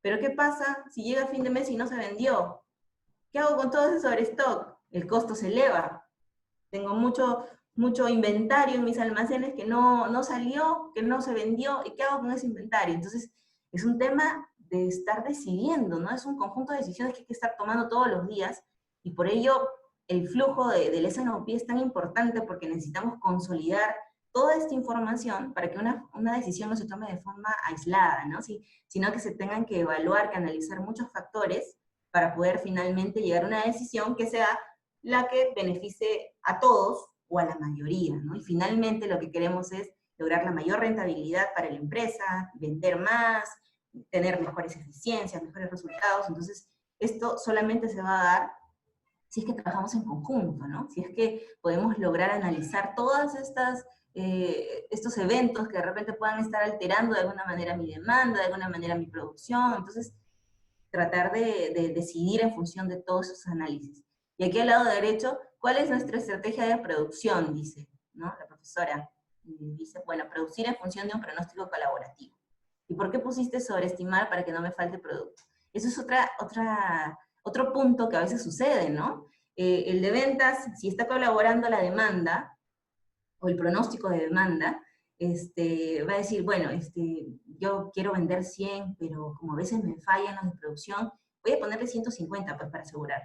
Pero ¿qué pasa si llega fin de mes y no se vendió? ¿Qué hago con todo ese sobrestock? El costo se eleva. Tengo mucho inventario en mis almacenes que no salió, que no se vendió, ¿y qué hago con ese inventario? Entonces, es un tema de estar decidiendo, ¿no? Es un conjunto de decisiones que hay que estar tomando todos los días, y por ello el flujo del S&OP es tan importante porque necesitamos consolidar toda esta información para que una decisión no se tome de forma aislada, ¿no? Sino que se tengan que evaluar, que analizar muchos factores para poder finalmente llegar a una decisión que sea la que beneficie a todos o a la mayoría, ¿no? Y finalmente lo que queremos es lograr la mayor rentabilidad para la empresa, vender más, tener mejores eficiencias, mejores resultados. Entonces, esto solamente se va a dar si es que trabajamos en conjunto, ¿no? Si es que podemos lograr analizar todas estos eventos que de repente puedan estar alterando de alguna manera mi demanda, de alguna manera mi producción. Entonces, tratar de decidir en función de todos esos análisis. Y aquí al lado derecho, ¿cuál es nuestra estrategia de producción? Dice, ¿no? La profesora dice, bueno, producir en función de un pronóstico colaborativo. ¿Y por qué pusiste sobreestimar para que no me falte producto? Eso es otro punto que a veces sucede, ¿no? El de ventas, si está colaborando la demanda, o el pronóstico de demanda, va a decir, bueno, yo quiero vender 100, pero como a veces me fallan los de producción, voy a ponerle 150 pues, para asegurar.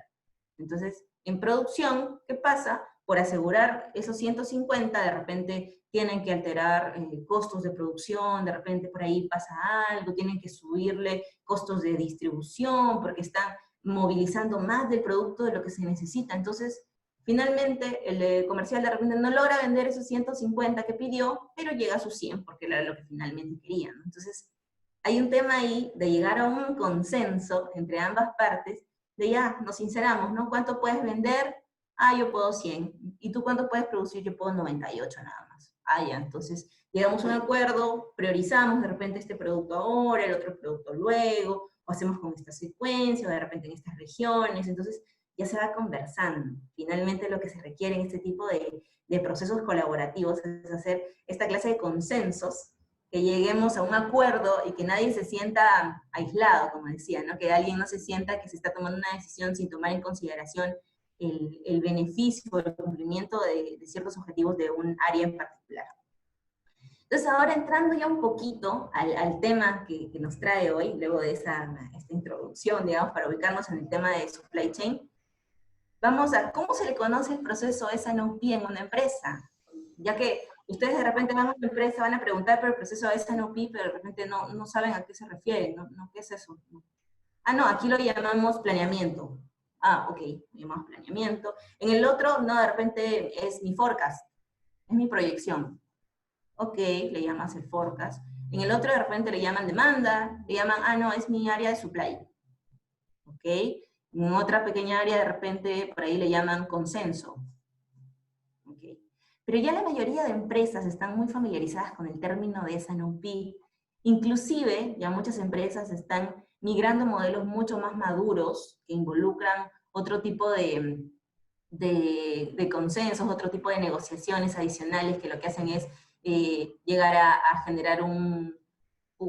Entonces, en producción, ¿qué pasa? Por asegurar esos 150, de repente tienen que alterar costos de producción, de repente por ahí pasa algo, tienen que subirle costos de distribución, porque están movilizando más del producto de lo que se necesita. Entonces, finalmente, el comercial de repente no logra vender esos 150 que pidió, pero llega a sus 100, porque era lo que finalmente quería, ¿no? Entonces, hay un tema ahí de llegar a un consenso entre ambas partes, de ya, nos sinceramos, ¿no? ¿Cuánto puedes vender? Ah, yo puedo 100. ¿Y tú cuánto puedes producir? Yo puedo 98 nada más. Ah, ya, entonces llegamos a un acuerdo, priorizamos de repente este producto ahora, el otro producto luego, o hacemos con esta secuencia, o de repente en estas regiones. Entonces, ya se va conversando. Finalmente lo que se requiere en este tipo de procesos colaborativos es hacer esta clase de consensos, que lleguemos a un acuerdo y que nadie se sienta aislado, como decía, ¿no? Que alguien no se sienta que se está tomando una decisión sin tomar en consideración el beneficio o el cumplimiento de ciertos objetivos de un área en particular. Entonces ahora entrando ya un poquito al tema que nos trae hoy, luego de esta introducción, digamos, para ubicarnos en el tema de supply chain, vamos a cómo se le conoce el proceso S&OP en una empresa, ya que ustedes de repente van a una empresa, van a preguntar por el proceso S&OP, pero de repente no saben a qué se refiere, ¿no? ¿Qué es eso? Ah, no, aquí lo llamamos planeamiento. Ah, ok, lo llamamos planeamiento. En el otro, no, de repente es mi forecast, es mi proyección. Ok, le llamas el forecast. En el otro de repente le llaman demanda, le llaman, ah, no, es mi área de supply. Ok, en otra pequeña área de repente por ahí le llaman consenso. Ok, pero ya la mayoría de empresas están muy familiarizadas con el término de S&OP. Inclusive, ya muchas empresas están migrando modelos mucho más maduros que involucran otro tipo de consensos, otro tipo de negociaciones adicionales que lo que hacen es llegar a generar un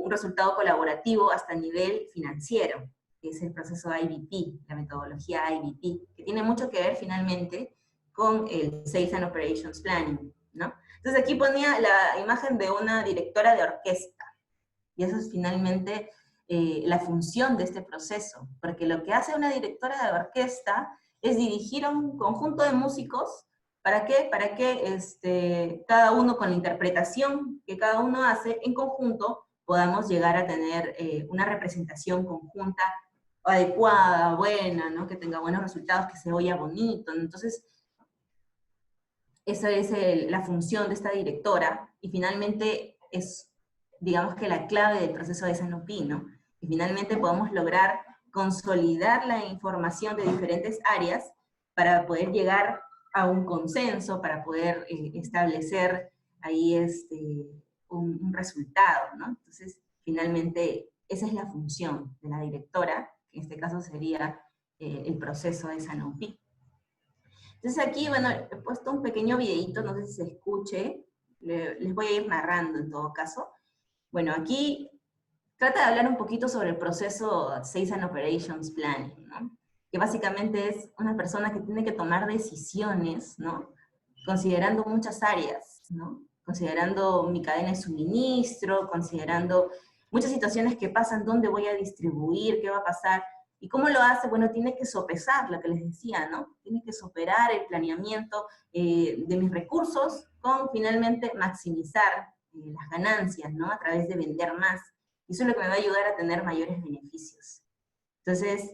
resultado colaborativo hasta el nivel financiero, que es el proceso IBP, la metodología IBP, que tiene mucho que ver finalmente con el Sales and Operations Planning, ¿no? Entonces aquí ponía la imagen de una directora de orquesta, y eso es finalmente la función de este proceso, porque lo que hace una directora de orquesta es dirigir a un conjunto de músicos. ¿Para qué? Para que cada uno con la interpretación que cada uno hace en conjunto podamos llegar a tener una representación conjunta adecuada, buena, ¿no? Que tenga buenos resultados, que se oiga bonito, ¿no? Entonces, esa es la función de esta directora, y finalmente es, digamos que la clave del proceso de S&OP, ¿no? Y finalmente podemos lograr consolidar la información de diferentes áreas para poder llegar a un consenso, para poder establecer ahí un resultado, ¿no? Entonces, finalmente, esa es la función de la directora, que en este caso sería el proceso de S&OP. Entonces aquí, bueno, he puesto un pequeño videito, no sé si se escuche, les voy a ir narrando en todo caso. Bueno, aquí trata de hablar un poquito sobre el proceso Sales and Operations Planning, ¿no? Que básicamente es una persona que tiene que tomar decisiones, ¿no? Considerando muchas áreas, ¿no? Considerando mi cadena de suministro, considerando muchas situaciones que pasan, dónde voy a distribuir, qué va a pasar. ¿Y cómo lo hace? Bueno, tiene que sopesar lo que les decía, ¿no? Tiene que sopesar el planeamiento de mis recursos con finalmente maximizar las ganancias, ¿no? A través de vender más. Y eso es lo que me va a ayudar a tener mayores beneficios. Entonces,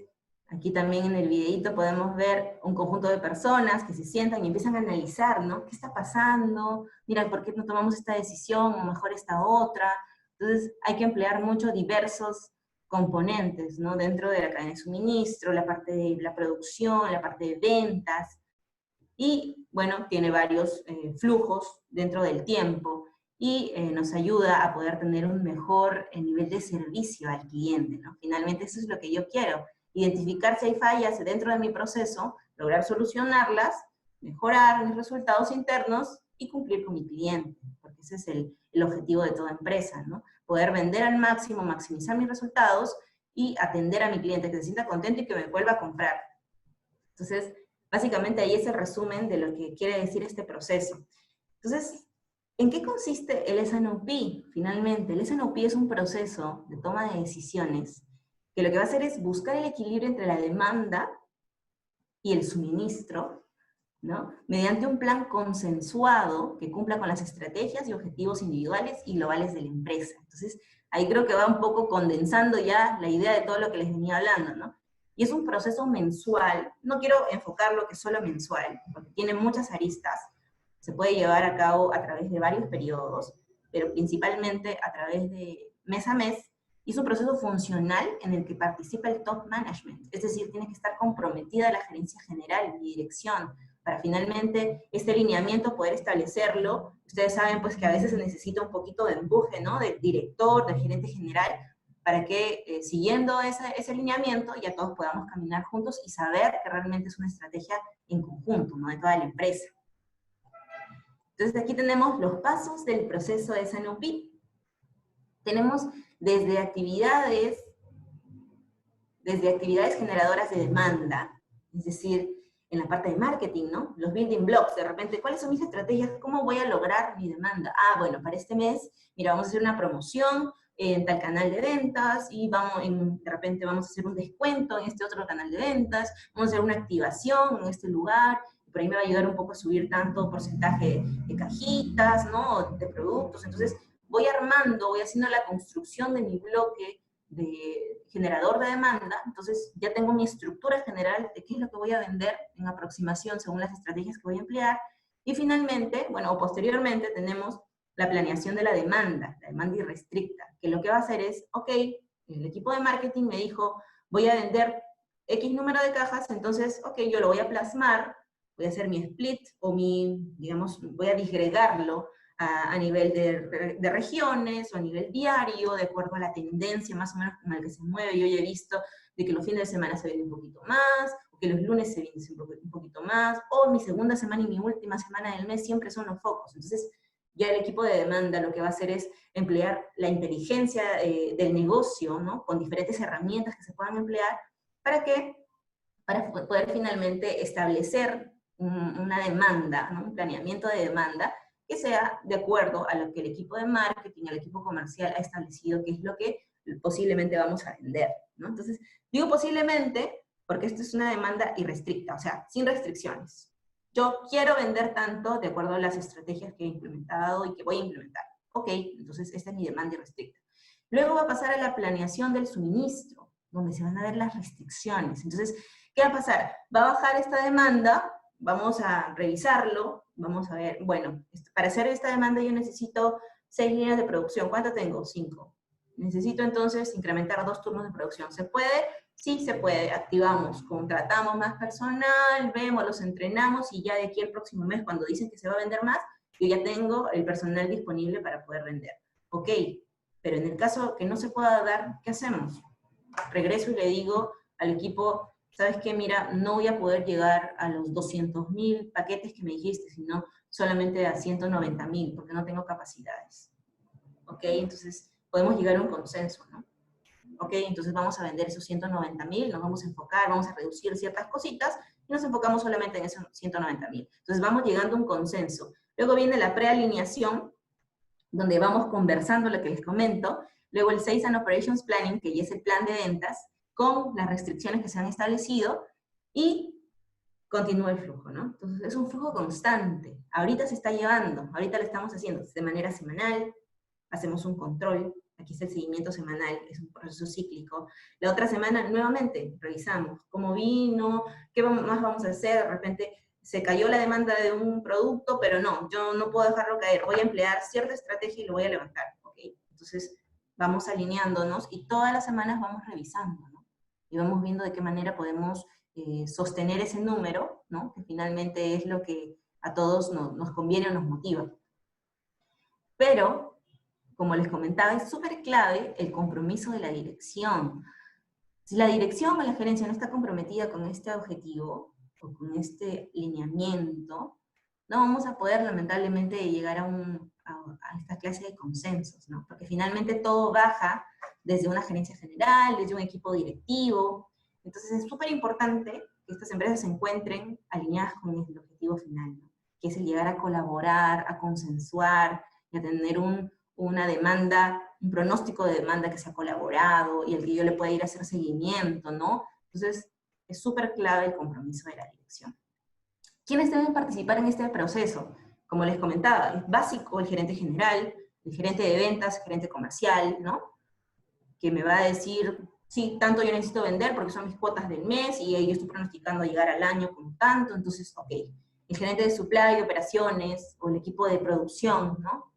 aquí también en el videito podemos ver un conjunto de personas que se sientan y empiezan a analizar, ¿no? ¿Qué está pasando? Mira, ¿por qué no tomamos esta decisión o mejor esta otra? Entonces, hay que emplear mucho diversos componentes, ¿no? Dentro de la cadena de suministro, la parte de la producción, la parte de ventas, y bueno, tiene varios flujos dentro del tiempo, y nos ayuda a poder tener un mejor nivel de servicio al cliente, ¿no? Finalmente eso es lo que yo quiero, identificar si hay fallas dentro de mi proceso, lograr solucionarlas, mejorar mis resultados internos y cumplir con mi cliente, porque ese es el objetivo de toda empresa, ¿no? Poder vender al máximo, maximizar mis resultados y atender a mi cliente, que se sienta contento y que me vuelva a comprar. Entonces, básicamente ahí es el resumen de lo que quiere decir este proceso. Entonces, ¿en qué consiste el S&OP? Finalmente, el S&OP es un proceso de toma de decisiones que lo que va a hacer es buscar el equilibrio entre la demanda y el suministro, ¿no? Mediante un plan consensuado que cumpla con las estrategias y objetivos individuales y globales de la empresa. Entonces, ahí creo que va un poco condensando ya la idea de todo lo que les venía hablando, ¿no? Y es un proceso mensual. No quiero enfocarlo que es solo mensual, porque tiene muchas aristas. Se puede llevar a cabo a través de varios periodos, pero principalmente a través de mes a mes. Y es un proceso funcional en el que participa el top management. Es decir, tiene que estar comprometida la gerencia general y dirección para finalmente este lineamiento poder establecerlo. Ustedes saben pues que a veces se necesita un poquito de empuje, ¿no? Del director, del gerente general, para que siguiendo ese lineamiento ya todos podamos caminar juntos y saber que realmente es una estrategia en conjunto, ¿no? De toda la empresa. Entonces aquí tenemos los pasos del proceso de S&OP. Tenemos desde actividades generadoras de demanda, es decir, en la parte de marketing, ¿no? Los building blocks, de repente, ¿cuáles son mis estrategias? ¿Cómo voy a lograr mi demanda? Ah, bueno, para este mes, mira, vamos a hacer una promoción en tal canal de ventas, y de repente vamos a hacer un descuento en este otro canal de ventas, vamos a hacer una activación en este lugar, por ahí me va a ayudar un poco a subir tanto porcentaje de cajitas, ¿no? De productos. Entonces, voy armando, voy haciendo la construcción de mi bloque generador de demanda, entonces ya tengo mi estructura general de qué es lo que voy a vender en aproximación según las estrategias que voy a emplear, y finalmente, bueno, o posteriormente tenemos la planeación de la demanda irrestricta, que lo que va a hacer es, ok, el equipo de marketing me dijo, voy a vender X número de cajas, entonces, ok, yo lo voy a plasmar, voy a hacer mi split, o digamos, voy a disgregarlo a nivel de regiones, o a nivel diario, de acuerdo a la tendencia más o menos con la que se mueve. Yo ya he visto de que los fines de semana se vende un poquito más, o que los lunes se vende un poquito más, o mi segunda semana y mi última semana del mes siempre son los focos. Entonces, ya el equipo de demanda lo que va a hacer es emplear la inteligencia del negocio, ¿no? Con diferentes herramientas que se puedan emplear, ¿para qué? Para poder finalmente establecer una demanda, ¿no? Un planeamiento de demanda que sea de acuerdo a lo que el equipo de marketing, el equipo comercial ha establecido, que es lo que posiblemente vamos a vender, ¿no? Entonces, digo posiblemente porque esto es una demanda irrestricta, o sea, sin restricciones. Yo quiero vender tanto de acuerdo a las estrategias que he implementado y que voy a implementar. Ok, entonces esta es mi demanda irrestricta. Luego va a pasar a la planeación del suministro, donde se van a ver las restricciones. Entonces, ¿qué va a pasar? Va a bajar esta demanda, vamos a revisarlo, vamos a ver, bueno, para hacer esta demanda yo necesito 6 líneas de producción. ¿Cuánto tengo? 5. Necesito entonces incrementar 2 turnos de producción. ¿Se puede? Sí, se puede. Activamos, contratamos más personal, vemos, los entrenamos, y ya de aquí al próximo mes, cuando dicen que se va a vender más, yo ya tengo el personal disponible para poder vender. Ok, pero en el caso que no se pueda dar, ¿qué hacemos? Regreso y le digo al equipo, ¿sabes qué? Mira, no voy a poder llegar a los 200.000 paquetes que me dijiste, sino solamente a 190.000, porque no tengo capacidades. ¿Ok? Entonces, podemos llegar a un consenso, ¿no? ¿Ok? Entonces vamos a vender esos 190.000, nos vamos a enfocar, vamos a reducir ciertas cositas, y nos enfocamos solamente en esos 190.000. Entonces vamos llegando a un consenso. Luego viene la prealineación, donde vamos conversando lo que les comento. Luego el Sales and Operations Planning, que ya es el plan de ventas, con las restricciones que se han establecido, y continúa el flujo, ¿no? Entonces es un flujo constante. Ahorita se está llevando, ahorita lo estamos haciendo de manera semanal, hacemos un control, aquí está el seguimiento semanal, es un proceso cíclico. La otra semana nuevamente revisamos cómo vino, qué más vamos a hacer, de repente se cayó la demanda de un producto, pero no, yo no puedo dejarlo caer, voy a emplear cierta estrategia y lo voy a levantar, ¿ok? Entonces vamos alineándonos y todas las semanas vamos revisando, ¿no? Y vamos viendo de qué manera podemos sostener ese número, ¿no? Que finalmente es lo que a todos nos conviene o nos motiva. Pero, como les comentaba, es súper clave el compromiso de la dirección. Si la dirección o la gerencia no está comprometida con este objetivo, o con este lineamiento, no vamos a poder lamentablemente llegar a esta clase de consensos, ¿no? Porque finalmente todo baja desde una gerencia general, desde un equipo directivo. Entonces es súper importante que estas empresas se encuentren alineadas con el objetivo final, ¿no? Que es el llegar a colaborar, a consensuar, y a tener una demanda, un pronóstico de demanda que se ha colaborado, y el que yo le pueda ir a hacer seguimiento, ¿no? Entonces, es súper clave el compromiso de la dirección. ¿Quiénes deben participar en este proceso? Como les comentaba, es básico el gerente general, el gerente de ventas, el gerente comercial, ¿no? Que me va a decir, sí, tanto yo necesito vender porque son mis cuotas del mes, y yo estoy pronosticando llegar al año con tanto, entonces, ok. El gerente de supply, de operaciones, o el equipo de producción, ¿no?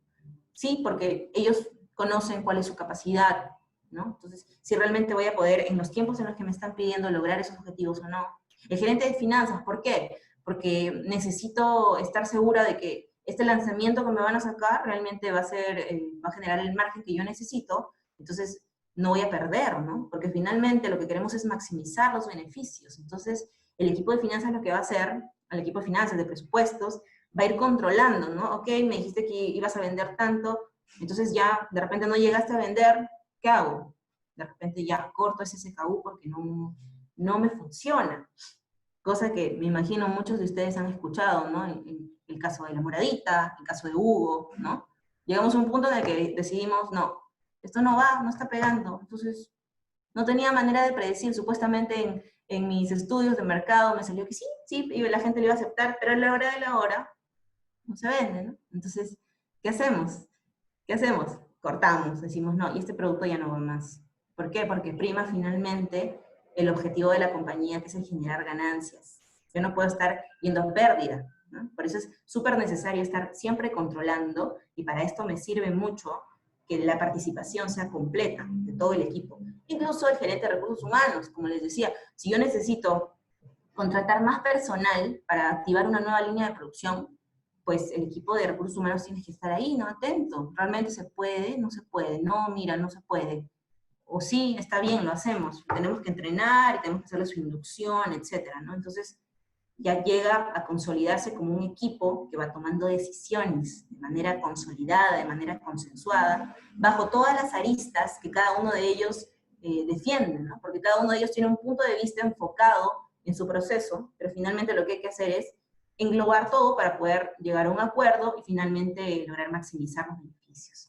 Sí, porque ellos conocen cuál es su capacidad, ¿no? Entonces, si realmente voy a poder, en los tiempos en los que me están pidiendo, lograr esos objetivos o no. El gerente de finanzas, ¿por qué? Porque necesito estar segura de que este lanzamiento que me van a sacar realmente va a generar el margen que yo necesito, entonces no voy a perder, ¿no? Porque finalmente lo que queremos es maximizar los beneficios. Entonces, el equipo de finanzas lo que va a hacer, al equipo de finanzas, de presupuestos, va a ir controlando, ¿no? Ok, me dijiste que ibas a vender tanto, entonces ya de repente no llegaste a vender, ¿qué hago? De repente ya corto ese SKU porque no me funciona. Cosa que me imagino muchos de ustedes han escuchado, ¿no? En el caso de la Moradita, el caso de Hugo, ¿no? Llegamos a un punto en el que decidimos, no, esto no va, no está pegando. Entonces, no tenía manera de predecir, supuestamente en mis estudios de mercado me salió que sí, y la gente lo iba a aceptar, pero a la hora de la hora no se vende, ¿no? Entonces, ¿qué hacemos? ¿Qué hacemos? Cortamos, decimos, no, y este producto ya no va más. ¿Por qué? Porque prima finalmente el objetivo de la compañía, que es el generar ganancias. Yo no puedo estar yendo a pérdida, ¿no? Por eso es súper necesario estar siempre controlando, y para esto me sirve mucho que la participación sea completa de todo el equipo. Incluso el gerente de recursos humanos, como les decía, si yo necesito contratar más personal para activar una nueva línea de producción, pues el equipo de recursos humanos tiene que estar ahí, ¿no? Atento. ¿Realmente se puede? No se puede. No, mira, no se puede. O sí, está bien, lo hacemos. Tenemos que entrenar y tenemos que hacerle su inducción, etcétera, ¿no? Entonces, ya llega a consolidarse como un equipo que va tomando decisiones de manera consolidada, de manera consensuada, bajo todas las aristas que cada uno de ellos defiende, ¿no? Porque cada uno de ellos tiene un punto de vista enfocado en su proceso, pero finalmente lo que hay que hacer es englobar todo para poder llegar a un acuerdo y finalmente lograr maximizar los beneficios.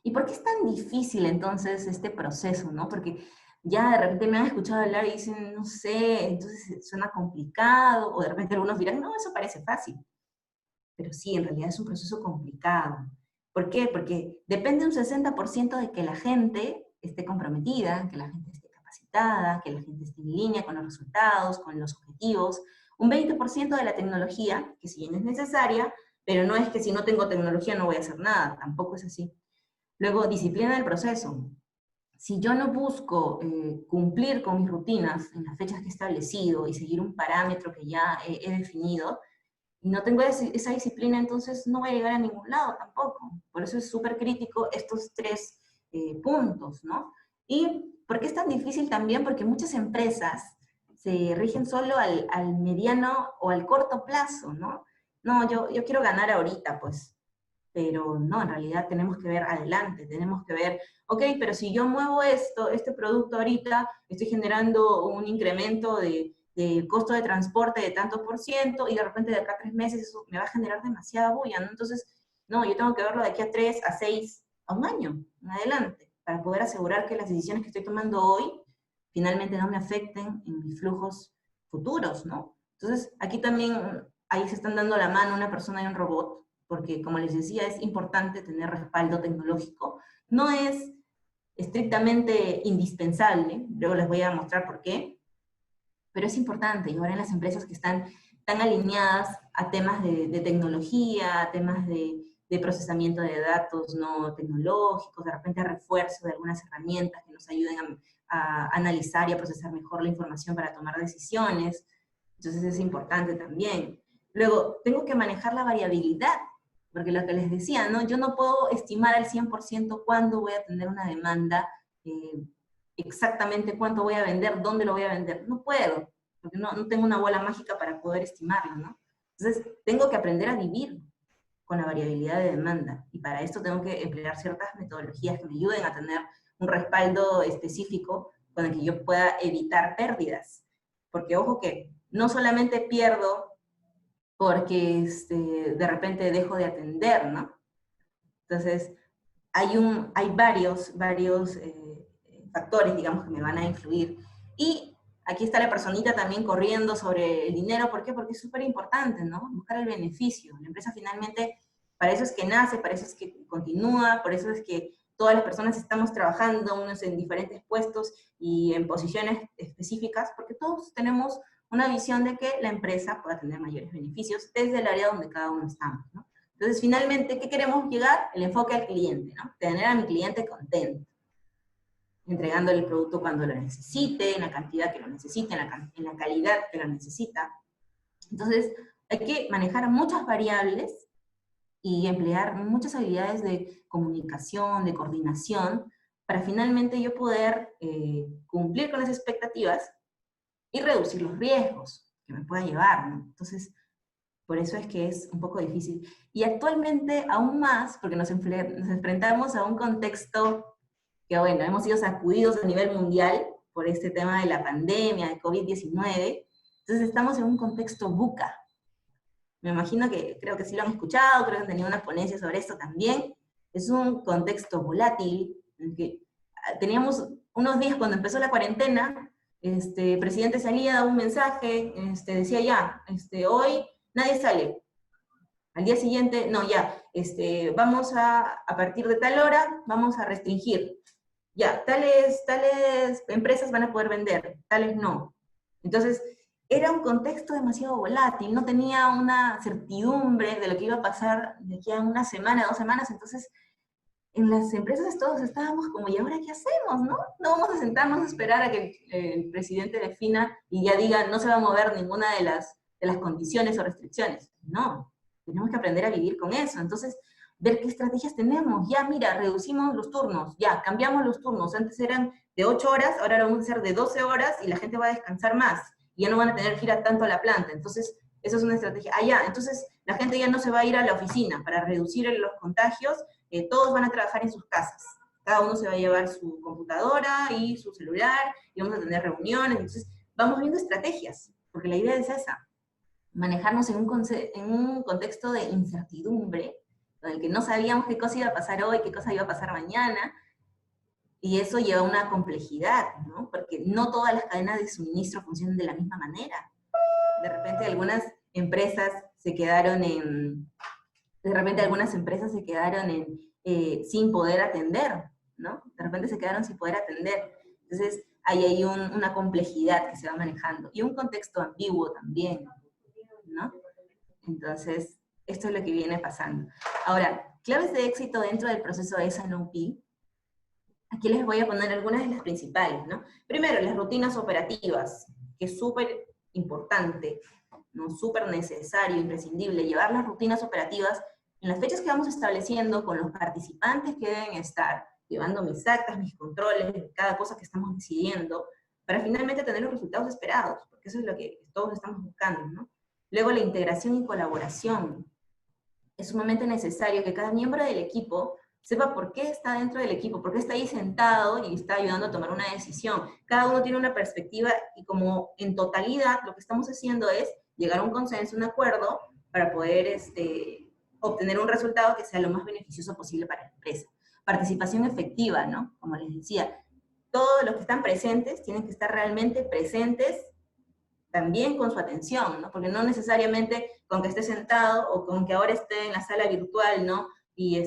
¿Y por qué es tan difícil entonces este proceso, no? Porque ya de repente me han escuchado hablar y dicen, no sé, entonces suena complicado, o de repente algunos dirán, no, eso parece fácil. Pero sí, en realidad es un proceso complicado. ¿Por qué? Porque depende un 60% de que la gente esté comprometida, que la gente esté capacitada, que la gente esté en línea con los resultados, con los objetivos. Un 20% de la tecnología, que si bien es necesaria, pero no es que si no tengo tecnología no voy a hacer nada, tampoco es así. Luego, disciplina del proceso. Si yo no busco cumplir con mis rutinas en las fechas que he establecido y seguir un parámetro que ya he definido, y no tengo esa disciplina, entonces no voy a llegar a ningún lado tampoco. Por eso es súper crítico estos tres puntos, ¿no? ¿Y por qué es tan difícil también? Porque muchas empresas se rigen solo al mediano o al corto plazo, ¿no? No, yo quiero ganar ahorita, pues. Pero no, en realidad tenemos que ver adelante, tenemos que ver, ok, pero si yo muevo este producto ahorita, estoy generando un incremento de costo de transporte de tanto por ciento, y de repente de acá a 3 meses eso me va a generar demasiada bulla, ¿no? Entonces, no, yo tengo que verlo de aquí a 3, a 6, a un año, en adelante, para poder asegurar que las decisiones que estoy tomando hoy finalmente no me afecten en mis flujos futuros, ¿no? Entonces, aquí también, ahí se están dando la mano una persona y un robot, porque como les decía, es importante tener respaldo tecnológico. No es estrictamente indispensable, luego les voy a mostrar por qué, pero es importante, y ahora en las empresas que están tan alineadas a temas de tecnología, a temas de procesamiento de datos no tecnológicos, de repente refuerzo de algunas herramientas que nos ayuden a analizar y a procesar mejor la información para tomar decisiones, entonces es importante también. Luego, tengo que manejar la variabilidad, porque lo que les decía, ¿no? Yo no puedo estimar al 100% cuándo voy a tener una demanda, exactamente cuánto voy a vender, dónde lo voy a vender. No puedo, porque no tengo una bola mágica para poder estimarlo, ¿no? Entonces, tengo que aprender a vivir con la variabilidad de demanda, y para esto tengo que emplear ciertas metodologías que me ayuden a tener un respaldo específico con el que yo pueda evitar pérdidas. Porque, ojo que, no solamente pierdo porque de repente dejo de atender, ¿no? Entonces, hay varios factores, digamos, que me van a influir. Y aquí está la personita también corriendo sobre el dinero. ¿Por qué? Porque es súper importante, ¿no? Buscar el beneficio. La empresa finalmente, para eso es que nace, para eso es que continúa, por eso es que todas las personas estamos trabajando, unos en diferentes puestos y en posiciones específicas, porque todos tenemos una visión de que la empresa pueda tener mayores beneficios desde el área donde cada uno estamos, ¿no? Entonces, finalmente, ¿qué queremos llegar? El enfoque al cliente, ¿no? Tener a mi cliente contento, entregándole el producto cuando lo necesite, en la cantidad que lo necesite, en la calidad que lo necesita. Entonces, hay que manejar muchas variables y emplear muchas habilidades de comunicación, de coordinación, para finalmente yo poder cumplir con las expectativas y reducir los riesgos que me pueda llevar, ¿no? Entonces, por eso es que es un poco difícil. Y actualmente aún más, porque nos enfrentamos a un contexto que, bueno, hemos sido sacudidos a nivel mundial por este tema de la pandemia, de COVID-19, entonces estamos en un contexto VUCA. Me imagino que, creo que sí lo han escuchado, creo que han tenido una ponencia sobre esto también. Es un contexto volátil, en que teníamos unos días cuando empezó la cuarentena, el presidente salía, daba un mensaje, decía ya, hoy nadie sale. Al día siguiente, no, ya, vamos a partir de tal hora, vamos a restringir. ya, tales empresas van a poder vender, tales no. Entonces, era un contexto demasiado volátil, no tenía una certidumbre de lo que iba a pasar de aquí a una semana, 2 semanas, entonces en las empresas todos estábamos como, ¿y ahora qué hacemos, no? No vamos a sentarnos a esperar a que el presidente defina y ya diga, no se va a mover ninguna de las condiciones o restricciones. No, tenemos que aprender a vivir con eso. Entonces, ver qué estrategias tenemos. Ya, mira, reducimos los turnos, ya, cambiamos los turnos. Antes eran de 8 horas, ahora lo vamos a hacer de 12 horas y la gente va a descansar más. Y ya no van a tener que ir a tanto a la planta. Entonces, eso es una estrategia. Ah, ya, entonces la gente ya no se va a ir a la oficina para reducir los contagios. Todos van a trabajar en sus casas. Cada uno se va a llevar su computadora y su celular, y vamos a tener reuniones. Entonces, vamos viendo estrategias, porque la idea es esa, manejarnos en un contexto de incertidumbre, en el que no sabíamos qué cosa iba a pasar hoy, qué cosa iba a pasar mañana, y eso lleva a una complejidad, ¿no? Porque no todas las cadenas de suministro funcionan de la misma manera. De repente algunas empresas se quedaron sin poder atender, ¿no? De repente se quedaron sin poder atender. Entonces, ahí hay una complejidad que se va manejando. Y un contexto ambiguo también, ¿no? Entonces, esto es lo que viene pasando. Ahora, claves de éxito dentro del proceso de S&OP. Aquí les voy a poner algunas de las principales, ¿no? Primero, las rutinas operativas, que es súper importante, ¿no? Súper necesario, imprescindible, llevar las rutinas operativas en las fechas que vamos estableciendo con los participantes que deben estar, llevando mis actas, mis controles, cada cosa que estamos decidiendo, para finalmente tener los resultados esperados, porque eso es lo que todos estamos buscando, ¿no? Luego, la integración y colaboración. Es sumamente necesario que cada miembro del equipo sepa por qué está dentro del equipo, por qué está ahí sentado y está ayudando a tomar una decisión. Cada uno tiene una perspectiva y como en totalidad lo que estamos haciendo es llegar a un consenso, un acuerdo, para poder obtener un resultado que sea lo más beneficioso posible para la empresa. Participación efectiva, ¿no? Como les decía, todos los que están presentes tienen que estar realmente presentes también con su atención, ¿no? Porque no necesariamente con que esté sentado o con que ahora esté en la sala virtual, ¿no? Y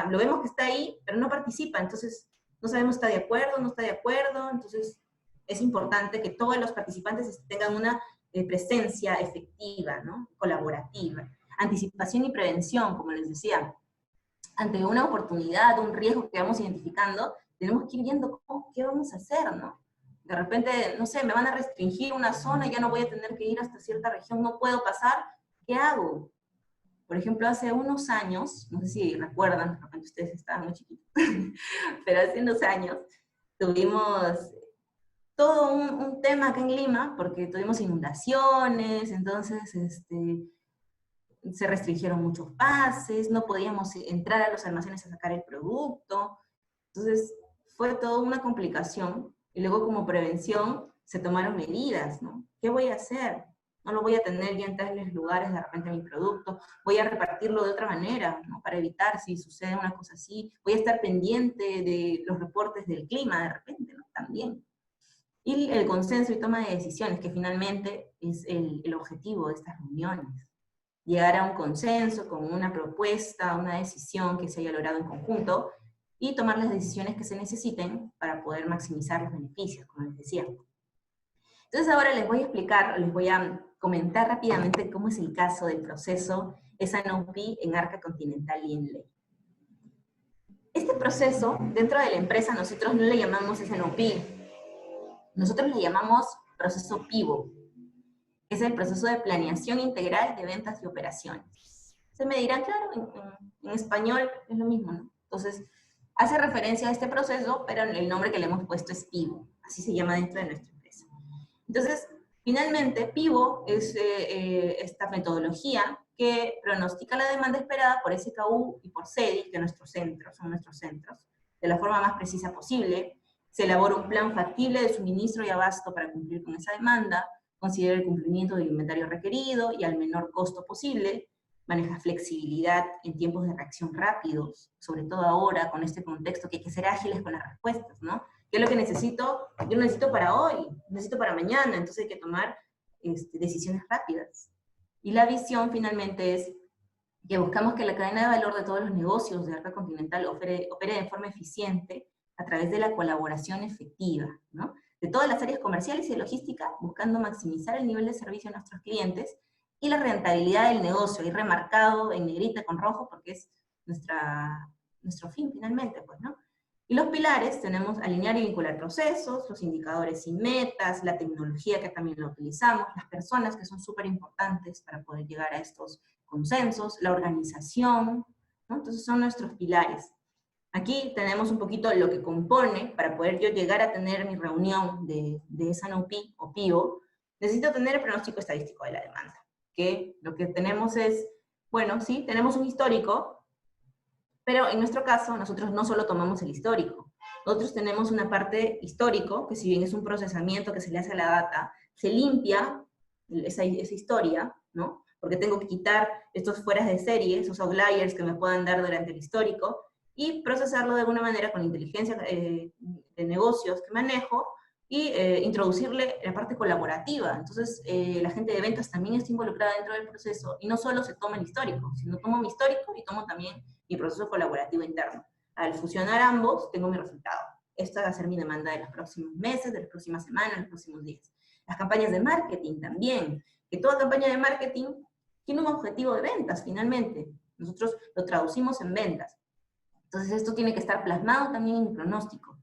lo vemos que está ahí, pero no participa, entonces no sabemos si está de acuerdo, no está de acuerdo, entonces es importante que todos los participantes tengan una presencia efectiva, ¿no? Colaborativa. Anticipación y prevención, como les decía, ante una oportunidad, un riesgo que vamos identificando, tenemos que ir viendo qué vamos a hacer, ¿no? De repente, no sé, me van a restringir una zona, ya no voy a tener que ir hasta cierta región, no puedo pasar, ¿qué hago? Por ejemplo, hace unos años, no sé si recuerdan, de repente ustedes estaban muy chiquitos, pero hace unos años tuvimos todo un tema acá en Lima, porque tuvimos inundaciones, entonces se restringieron muchos pases, no podíamos entrar a los almacenes a sacar el producto, entonces fue toda una complicación, y luego como prevención se tomaron medidas, ¿no? ¿Qué voy a hacer? No lo voy a tener ya en tales lugares de repente mi producto, voy a repartirlo de otra manera, ¿no? Para evitar si sucede una cosa así, voy a estar pendiente de los reportes del clima de repente, ¿no? También. Y el consenso y toma de decisiones, que finalmente es el objetivo de estas reuniones. Llegar a un consenso con una propuesta, una decisión que se haya logrado en conjunto, y tomar las decisiones que se necesiten para poder maximizar los beneficios, como les decía. Entonces ahora les voy a explicar, les voy a comentar rápidamente cómo es el caso del proceso S&OP en Arca Continental y en Ley. Este proceso, dentro de la empresa, nosotros no le llamamos S&OP, nosotros le llamamos proceso PIVO. Es el proceso de planeación integral de ventas y operaciones. Se me dirán, claro, en español es lo mismo, ¿no? Entonces, hace referencia a este proceso, pero el nombre que le hemos puesto es PIVO, así se llama dentro de nuestra empresa. Entonces, finalmente, PIVO es esta metodología que pronostica la demanda esperada por SKU y por CEDI, que son nuestros centros, de la forma más precisa posible. Se elabora un plan factible de suministro y abasto para cumplir con esa demanda, considera el cumplimiento del inventario requerido y al menor costo posible, maneja flexibilidad en tiempos de reacción rápidos, sobre todo ahora con este contexto que hay que ser ágiles con las respuestas, ¿no? ¿Qué es lo que necesito? Yo lo necesito para hoy, necesito para mañana, entonces hay que tomar decisiones rápidas. Y la visión finalmente es que buscamos que la cadena de valor de todos los negocios de Arca Continental opere de forma eficiente a través de la colaboración efectiva, ¿no? De todas las áreas comerciales y de logística, buscando maximizar el nivel de servicio a nuestros clientes y la rentabilidad del negocio, y remarcado en negrita con rojo porque es nuestro fin finalmente, pues, ¿no? Y los pilares tenemos alinear y vincular procesos, los indicadores y metas, la tecnología que también lo utilizamos, las personas que son súper importantes para poder llegar a estos consensos, la organización, ¿no? Entonces son nuestros pilares. Aquí tenemos un poquito lo que compone para poder yo llegar a tener mi reunión de S&OP o PIO, necesito tener el pronóstico estadístico de la demanda, que lo que tenemos es, bueno, sí, tenemos un histórico, pero en nuestro caso, nosotros no solo tomamos el histórico, nosotros tenemos una parte histórico, que si bien es un procesamiento que se le hace a la data, se limpia esa historia, ¿no? Porque tengo que quitar estos fueras de serie, esos outliers que me puedan dar durante el histórico, y procesarlo de alguna manera con la inteligencia de negocios que manejo, y introducirle la parte colaborativa. Entonces, la gente de ventas también está involucrada dentro del proceso, y no solo se toma el histórico, sino tomo mi histórico y tomo también mi proceso colaborativo interno. Al fusionar ambos, tengo mi resultado. Esta va a ser mi demanda de los próximos meses, de las próximas semanas, de los próximos días. Las campañas de marketing también, que toda campaña de marketing tiene un objetivo de ventas, finalmente. Nosotros lo traducimos en ventas. Entonces esto tiene que estar plasmado también en mi pronóstico,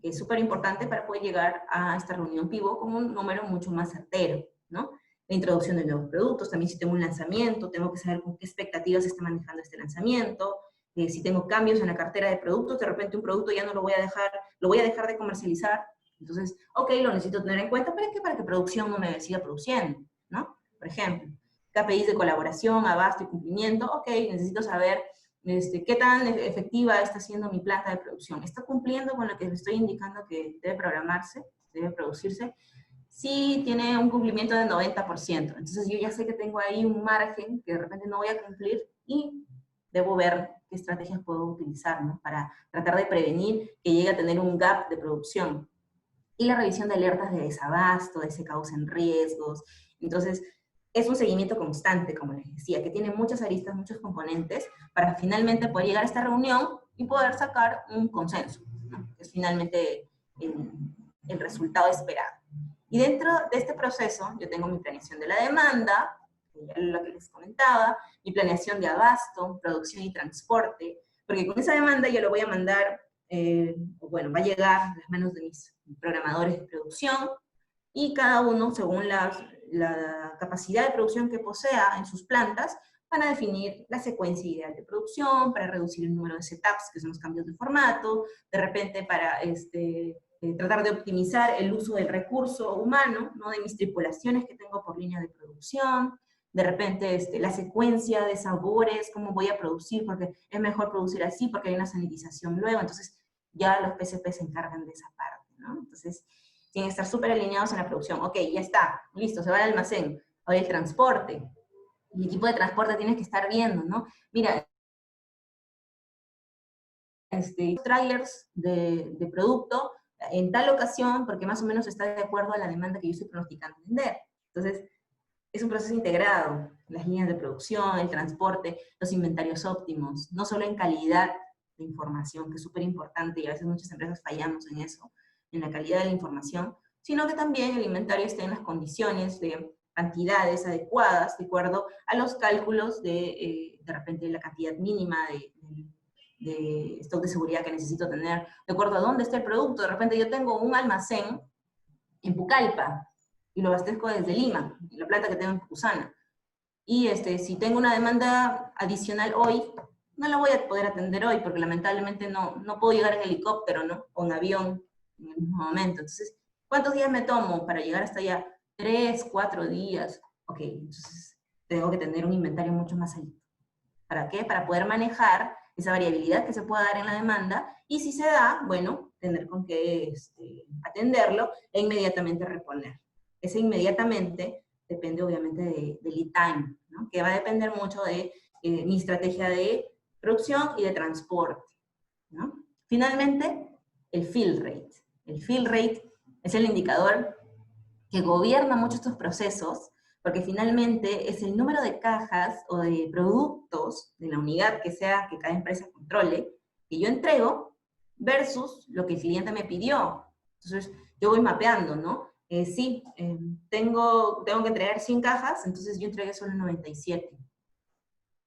que es súper importante para poder llegar a esta reunión PIVO con un número mucho más certero, ¿no? La introducción de nuevos productos, también si tengo un lanzamiento, tengo que saber con qué expectativas se está manejando este lanzamiento, si tengo cambios en la cartera de productos, de repente un producto ya no lo voy a dejar de comercializar, entonces, ok, lo necesito tener en cuenta, ¿para qué? Para que producción no me siga produciendo, ¿no? Por ejemplo, KPIs de colaboración, abasto y cumplimiento, ok, necesito saber qué tan efectiva está siendo mi planta de producción, ¿está cumpliendo con lo que estoy indicando que debe programarse, debe producirse? Sí tiene un cumplimiento del 90%, entonces yo ya sé que tengo ahí un margen que de repente no voy a cumplir y debo ver qué estrategias puedo utilizar, ¿no? Para tratar de prevenir que llegue a tener un gap de producción. Y la revisión de alertas de desabasto, de se causen riesgos. Entonces, es un seguimiento constante, como les decía, que tiene muchas aristas, muchos componentes, para finalmente poder llegar a esta reunión y poder sacar un consenso, ¿no? Que es finalmente el resultado esperado. Y dentro de este proceso, yo tengo mi planeación de la demanda, lo que les comentaba, mi planeación de abasto, producción y transporte, porque con esa demanda yo lo voy a mandar, bueno, va a llegar a las manos de mis programadores de producción, y cada uno, según la capacidad de producción que posea en sus plantas, van a definir la secuencia ideal de producción, para reducir el número de setups, que son los cambios de formato, de repente para tratar de optimizar el uso del recurso humano, ¿no? De mis tripulaciones que tengo por línea de producción, de repente la secuencia de sabores, cómo voy a producir, porque es mejor producir así, porque hay una sanitización luego, entonces ya los PCP se encargan de esa parte, ¿no? Entonces, tienen que estar súper alineados en la producción. Ok, ya está, listo, se va al almacén. Ahora el transporte. El equipo de transporte tienes que estar viendo, ¿no? Mira, trailers de producto en tal ocasión, porque más o menos está de acuerdo a la demanda que yo estoy pronosticando vender. Entonces, es un proceso integrado, las líneas de producción, el transporte, los inventarios óptimos, no solo en calidad de información, que es súper importante, y a veces muchas empresas fallamos en eso, en la calidad de la información, sino que también el inventario esté en las condiciones de cantidades adecuadas, de acuerdo a los cálculos de repente la cantidad mínima de stock de seguridad que necesito tener, de acuerdo a dónde está el producto. De repente yo tengo un almacén en Pucallpa, y lo abastezco desde Lima, la planta que tengo en Pucusana. Y si tengo una demanda adicional hoy, no la voy a poder atender hoy, porque lamentablemente no puedo llegar en helicóptero, ¿no? O en avión en el mismo momento. Entonces, ¿cuántos días me tomo para llegar hasta allá? 3, 4 días. Ok, entonces tengo que tener un inventario mucho más alto. ¿Para qué? Para poder manejar esa variabilidad que se pueda dar en la demanda, y si se da, bueno, tener con qué atenderlo e inmediatamente reponer. Ese inmediatamente depende obviamente de lead time, ¿no? Que va a depender mucho de mi estrategia de producción y de transporte, ¿no? Finalmente, el fill rate. El fill rate es el indicador que gobierna mucho estos procesos, porque finalmente es el número de cajas o de productos de la unidad que sea que cada empresa controle, que yo entrego versus lo que el cliente me pidió. Entonces, yo voy mapeando, ¿no? Tengo que entregar 100 cajas, entonces yo entregué solo 97.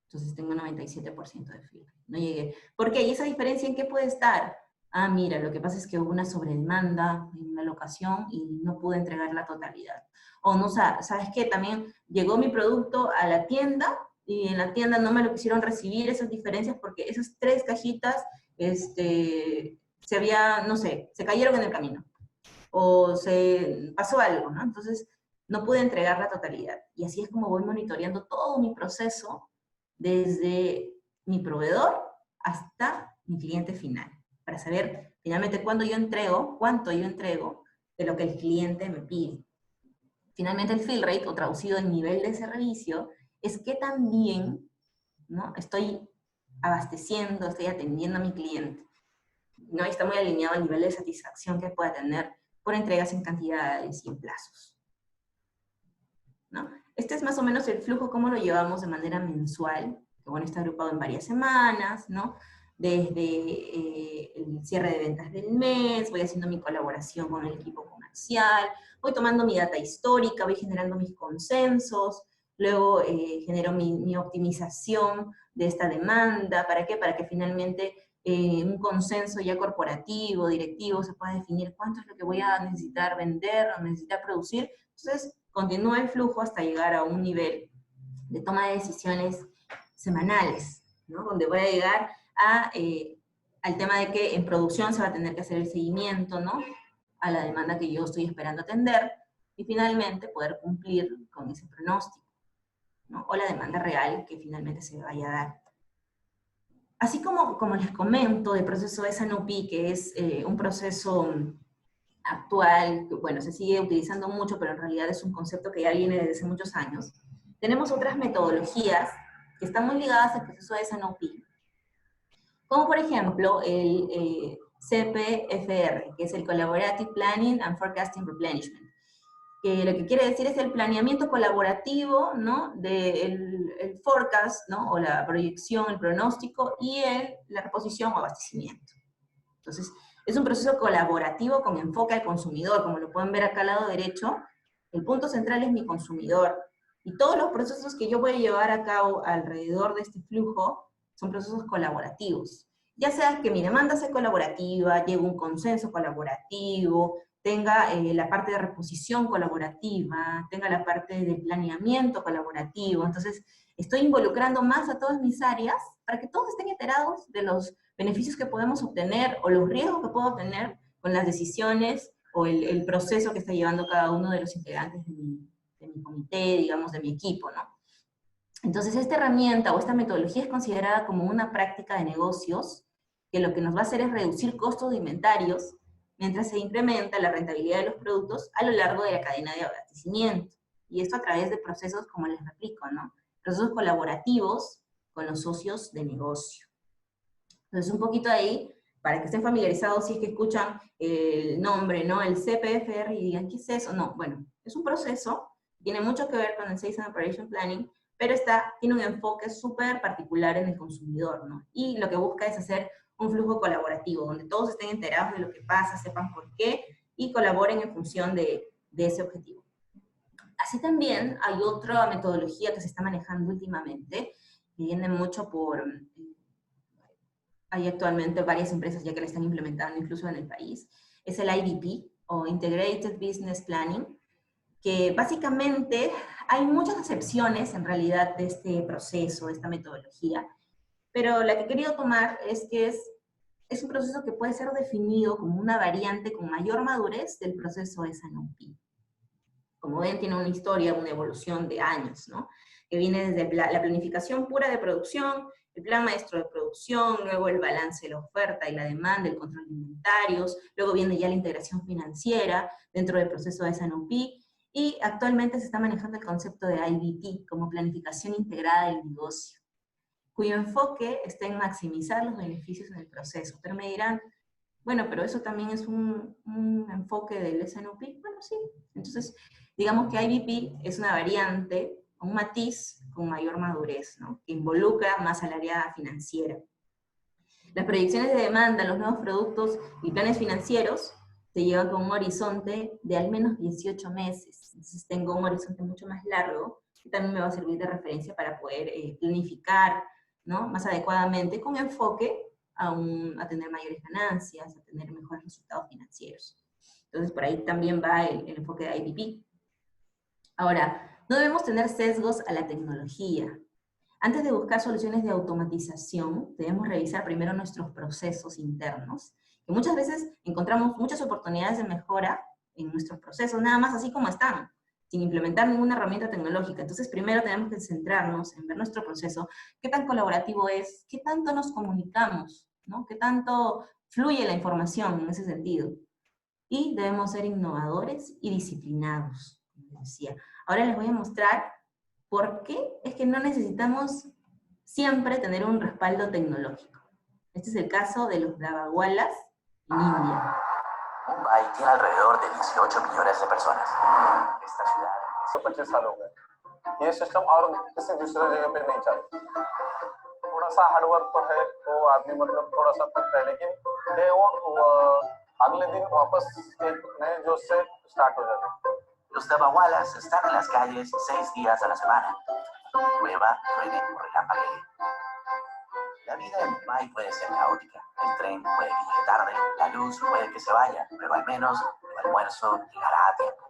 Entonces tengo 97% de fill rate. No llegué. ¿Por qué? ¿Y esa diferencia en qué puede estar? Ah, mira, lo que pasa es que hubo una sobredemanda en una locación y no pude entregar la totalidad. O no, ¿sabes qué? También llegó mi producto a la tienda y en la tienda no me lo quisieron recibir, esas diferencias, porque esas 3 cajitas, no sé, se cayeron en el camino. O se pasó algo, ¿no? Entonces, no pude entregar la totalidad. Y así es como voy monitoreando todo mi proceso desde mi proveedor hasta mi cliente final, para saber finalmente cuánto yo entrego de lo que el cliente me pide. Finalmente el fill rate, o traducido en nivel de servicio, es que también, ¿no?, estoy abasteciendo, estoy atendiendo a mi cliente, ¿no? Y está muy alineado al nivel de satisfacción que pueda tener por entregas en cantidades y en plazos, ¿no? Este es más o menos el flujo, cómo lo llevamos de manera mensual, que bueno, está agrupado en varias semanas, ¿no? Desde el cierre de ventas del mes, voy haciendo mi colaboración con el equipo comercial, voy tomando mi data histórica, voy generando mis consensos, luego genero mi optimización de esta demanda. ¿Para qué? Para que finalmente un consenso ya corporativo, directivo, se pueda definir cuánto es lo que voy a necesitar vender o necesitar producir. Entonces, continúa el flujo hasta llegar a un nivel de toma de decisiones semanales, ¿no? Donde voy a llegar al tema de que en producción se va a tener que hacer el seguimiento, ¿no?, a la demanda que yo estoy esperando atender, y finalmente poder cumplir con ese pronóstico, ¿no?, o la demanda real que finalmente se vaya a dar. Así como les comento, el proceso de S&OP, que es un proceso actual, que bueno, se sigue utilizando mucho, pero en realidad es un concepto que ya viene desde hace muchos años, tenemos otras metodologías que están muy ligadas al proceso de S&OP, como por ejemplo el CPFR, que es el Collaborative Planning and Forecasting Replenishment, que lo que quiere decir es el planeamiento colaborativo, ¿no?, del forecast, ¿no?, o la proyección, el pronóstico, y la reposición o abastecimiento. Entonces, es un proceso colaborativo con enfoque al consumidor. Como lo pueden ver acá al lado derecho, el punto central es mi consumidor. Y todos los procesos que yo voy a llevar a cabo alrededor de este flujo son procesos colaborativos. Ya sea que mi demanda sea colaborativa, llegue un consenso colaborativo, tenga la parte de reposición colaborativa, tenga la parte de planeamiento colaborativo. Entonces, estoy involucrando más a todas mis áreas para que todos estén enterados de los beneficios que podemos obtener o los riesgos que puedo obtener con las decisiones o el proceso que está llevando cada uno de los integrantes de mi comité, digamos, de mi equipo, ¿no? Entonces, esta herramienta o esta metodología es considerada como una práctica de negocios que lo que nos va a hacer es reducir costos de inventarios mientras se incrementa la rentabilidad de los productos a lo largo de la cadena de abastecimiento. Y esto a través de procesos, como les replico, ¿no?, procesos colaborativos con los socios de negocio. Entonces, un poquito ahí, para que estén familiarizados, si es que escuchan el nombre, ¿no?, el CPFR, y digan, ¿qué es eso? No, bueno, es un proceso, tiene mucho que ver con el Sales and Operation Planning, pero tiene un enfoque súper particular en el consumidor, ¿no? Y lo que busca es hacer un flujo colaborativo, donde todos estén enterados de lo que pasa, sepan por qué, y colaboren en función de ese objetivo. Así también hay otra metodología que se está manejando últimamente, que viene mucho hay actualmente varias empresas ya que la están implementando, incluso en el país, es el IBP, o Integrated Business Planning, que básicamente hay muchas excepciones en realidad de este proceso, de esta metodología, pero la que he querido tomar es que es un proceso que puede ser definido como una variante con mayor madurez del proceso de S&OP. Como ven, tiene una historia, una evolución de años, ¿no?, que viene desde la planificación pura de producción, el plan maestro de producción, luego el balance de la oferta y la demanda, el control de inventarios, luego viene ya la integración financiera dentro del proceso de S&OP, y actualmente se está manejando el concepto de IBP como planificación integrada del negocio, cuyo enfoque está en maximizar los beneficios en el proceso. Pero me dirán, bueno, pero eso también es un enfoque del S&OP. Bueno, sí. Entonces, digamos que IBP es una variante, un matiz con mayor madurez, ¿no?, que involucra más al área financiera. Las proyecciones de demanda, los nuevos productos y planes financieros se llevan con un horizonte de al menos 18 meses. Entonces tengo un horizonte mucho más largo, que también me va a servir de referencia para poder planificar, ¿no?, más adecuadamente, con enfoque a tener mayores ganancias, a tener mejores resultados financieros. Entonces por ahí también va el enfoque de IBP. Ahora, no debemos tener sesgos a la tecnología. Antes de buscar soluciones de automatización, debemos revisar primero nuestros procesos internos, que muchas veces encontramos muchas oportunidades de mejora en nuestros procesos, nada más así como están, sin implementar ninguna herramienta tecnológica. Entonces primero tenemos que centrarnos en ver nuestro proceso, qué tan colaborativo es, qué tanto nos comunicamos, ¿no?, qué tanto fluye la información en ese sentido. Y debemos ser innovadores y disciplinados, como les decía. Ahora les voy a mostrar por qué es que no necesitamos siempre tener un respaldo tecnológico. Este es el caso de los Davagualas en India. Mumbai tiene alrededor de 18 millones de personas. Esta ciudad... 25 साल हो गए ये सिस्टम और किसी दूसरे जगह पे नहीं चलता थोड़ा सा हार्डवर्क तो है तो आदमी मतलब थोड़ा सा करता है लेकिन डे अगले दिन वापस एक नए जोश से स्टार्ट हो जाते हैं Los Davagualas están en las calles 6 días a la semana. Llueva, truene o relampaguee. La vida en Mumbai puede ser caótica. El tren puede que llegue tarde, la luz puede que se vaya, pero al menos el almuerzo llegará a tiempo.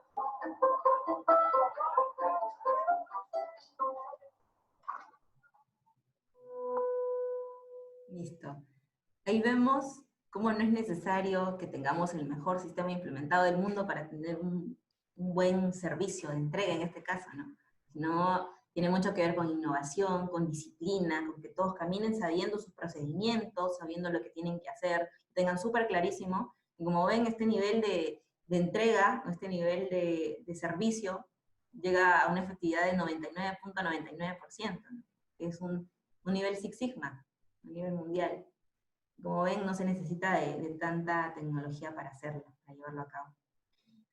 Listo. Ahí vemos cómo no es necesario que tengamos el mejor sistema implementado del mundo para tener un buen servicio de entrega en este caso, ¿no? Sino tiene mucho que ver con innovación, con disciplina, con que todos caminen sabiendo sus procedimientos, sabiendo lo que tienen que hacer, tengan súper clarísimo. Y como ven, este nivel de entrega, este nivel de servicio, llega a una efectividad de 99.99%, ¿no?, que es un nivel Six Sigma, un nivel mundial. Como ven, no se necesita de tanta tecnología para hacerlo, para llevarlo a cabo.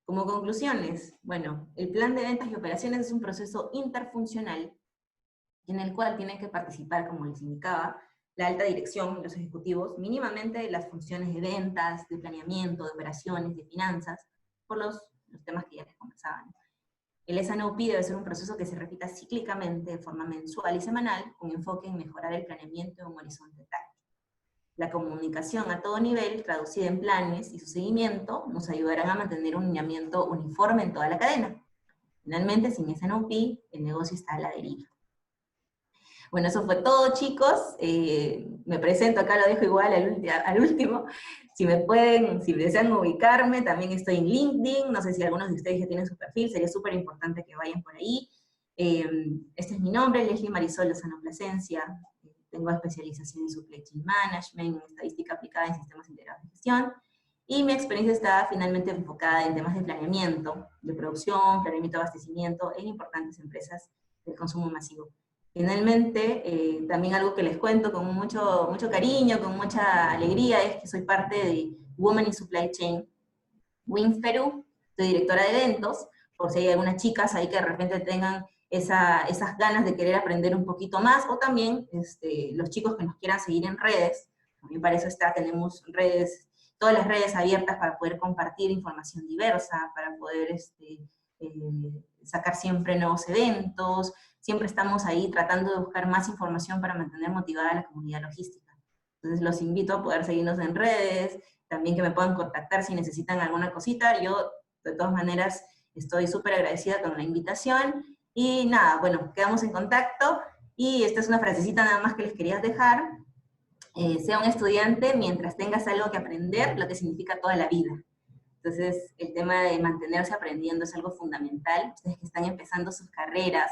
Como conclusiones, bueno, el plan de ventas y operaciones es un proceso interfuncional en el cual tienen que participar, como les indicaba, la alta dirección, los ejecutivos, mínimamente las funciones de ventas, de planeamiento, de operaciones, de finanzas, por los temas que ya les conversaba, ¿no? El S&OP debe ser un proceso que se repita cíclicamente, de forma mensual y semanal, con enfoque en mejorar el planeamiento en un horizonte táctico. La comunicación a todo nivel, traducida en planes y su seguimiento, nos ayudarán a mantener un lineamiento uniforme en toda la cadena. Finalmente, sin S&OP, el negocio está a la deriva. Bueno, eso fue todo, chicos. Me presento, acá lo dejo igual al último. Si desean ubicarme, también estoy en LinkedIn. No sé si algunos de ustedes ya tienen su perfil, sería súper importante que vayan por ahí. Este es mi nombre, Leslie Marisol Lozano Plasencia. Tengo especialización en Supply Chain Management, en estadística aplicada en sistemas integrados de gestión, y mi experiencia está finalmente enfocada en temas de planeamiento, de producción, planeamiento de abastecimiento en importantes empresas del consumo masivo. Finalmente, también algo que les cuento con mucho cariño, con mucha alegría, es que soy parte de Women in Supply Chain Wings Perú, soy directora de eventos, por si hay algunas chicas ahí que de repente tengan esas ganas de querer aprender un poquito más, o también los chicos que nos quieran seguir en redes, también para eso tenemos redes, todas las redes abiertas para poder compartir información diversa, para poder sacar siempre nuevos eventos, siempre estamos ahí tratando de buscar más información para mantener motivada a la comunidad logística. Entonces los invito a poder seguirnos en redes, también que me puedan contactar si necesitan alguna cosita. Yo, de todas maneras, estoy súper agradecida con la invitación. Y nada, bueno, quedamos en contacto, y esta es una frasecita nada más que les quería dejar. Sea un estudiante mientras tengas algo que aprender, lo que significa toda la vida. Entonces, el tema de mantenerse aprendiendo es algo fundamental. Ustedes que están empezando sus carreras,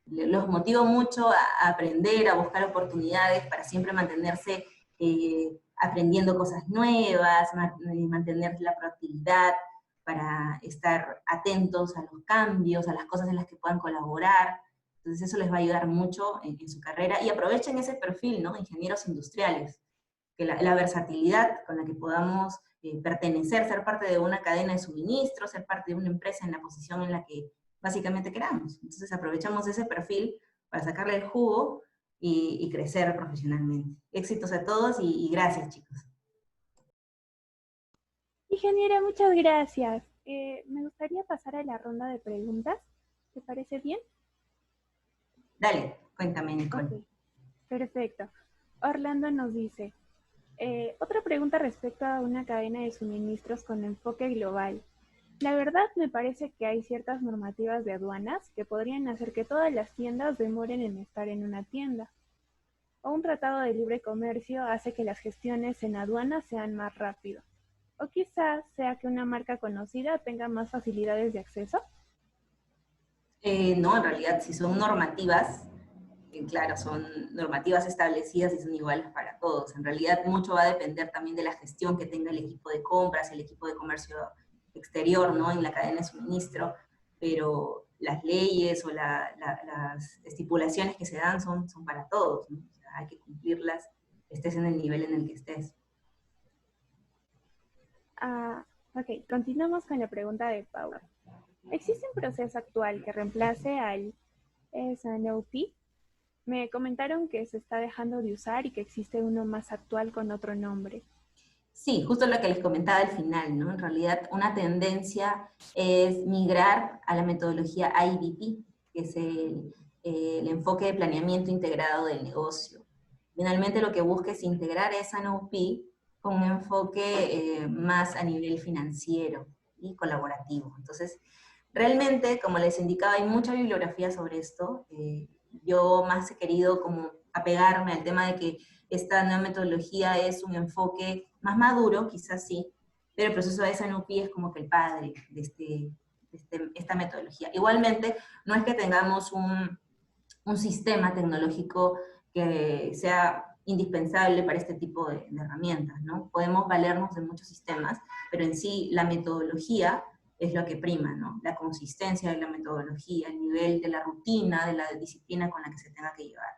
los motivo mucho a aprender, a buscar oportunidades para siempre mantenerse aprendiendo cosas nuevas, mantener la proactividad, para estar atentos a los cambios, a las cosas en las que puedan colaborar. Entonces eso les va a ayudar mucho en su carrera, y aprovechen ese perfil, ¿no?, de ingenieros industriales, que la versatilidad con la que podamos pertenecer, ser parte de una cadena de suministro, ser parte de una empresa en la posición en la que básicamente queramos. Entonces aprovechamos ese perfil para sacarle el jugo y crecer profesionalmente. Éxitos a todos y gracias, chicos. Ingeniera, muchas gracias. Me gustaría pasar a la ronda de preguntas. ¿Te parece bien? Dale, cuéntame, Nicole. Okay. Perfecto. Orlando nos dice, otra pregunta respecto a una cadena de suministros con enfoque global. La verdad me parece que hay ciertas normativas de aduanas que podrían hacer que todas las tiendas demoren en estar en una tienda. O un tratado de libre comercio hace que las gestiones en aduanas sean más rápido. O quizás sea que una marca conocida tenga más facilidades de acceso. No, en realidad, si son normativas, claro, son normativas establecidas y son iguales para todos. En realidad, mucho va a depender también de la gestión que tenga el equipo de compras, el equipo de comercio exterior, ¿no? En la cadena de suministro, pero las leyes o las estipulaciones que se dan son para todos, ¿no? O sea, hay que cumplirlas, estés en el nivel en el que estés. Ok, continuamos con la pregunta de Paula. ¿Existe un proceso actual que reemplace al SNOP? Me comentaron que se está dejando de usar y que existe uno más actual con otro nombre. Sí, justo lo que les comentaba al final, ¿no? En realidad, una tendencia es migrar a la metodología IBP, que es el enfoque de planeamiento integrado del negocio. Finalmente, lo que busca es integrar esa NOP con un enfoque más a nivel financiero y colaborativo. Entonces, realmente, como les indicaba, hay mucha bibliografía sobre esto. Yo más he querido como apegarme al tema de que esta nueva metodología es un enfoque más maduro, quizás sí, pero el proceso de SNOP es como que el padre de esta metodología. Igualmente, no es que tengamos un sistema tecnológico que sea indispensable para este tipo de herramientas, ¿no? Podemos valernos de muchos sistemas, pero en sí la metodología es lo que prima, ¿no? La consistencia de la metodología, el nivel de la rutina, de la disciplina con la que se tenga que llevar.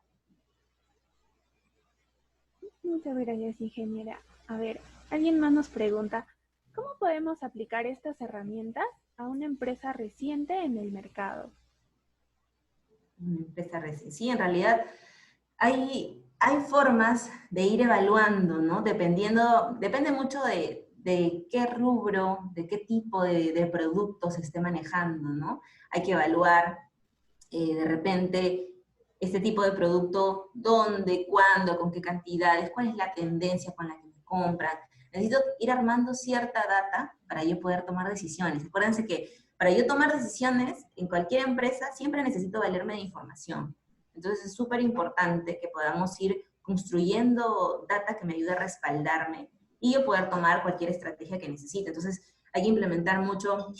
Muchas gracias, ingeniera. A ver, alguien más nos pregunta, ¿cómo podemos aplicar estas herramientas a una empresa reciente en el mercado? Una empresa reciente. Sí, en realidad hay formas de ir evaluando, ¿no? Depende mucho de qué rubro, de qué tipo de producto se esté manejando, ¿no? Hay que evaluar de repente este tipo de producto, dónde, cuándo, con qué cantidades, cuál es la tendencia con la que me compran. Necesito ir armando cierta data para yo poder tomar decisiones. Acuérdense que para yo tomar decisiones en cualquier empresa siempre necesito valerme de información. Entonces es súper importante que podamos ir construyendo data que me ayude a respaldarme y yo poder tomar cualquier estrategia que necesite. Entonces hay que implementar mucho,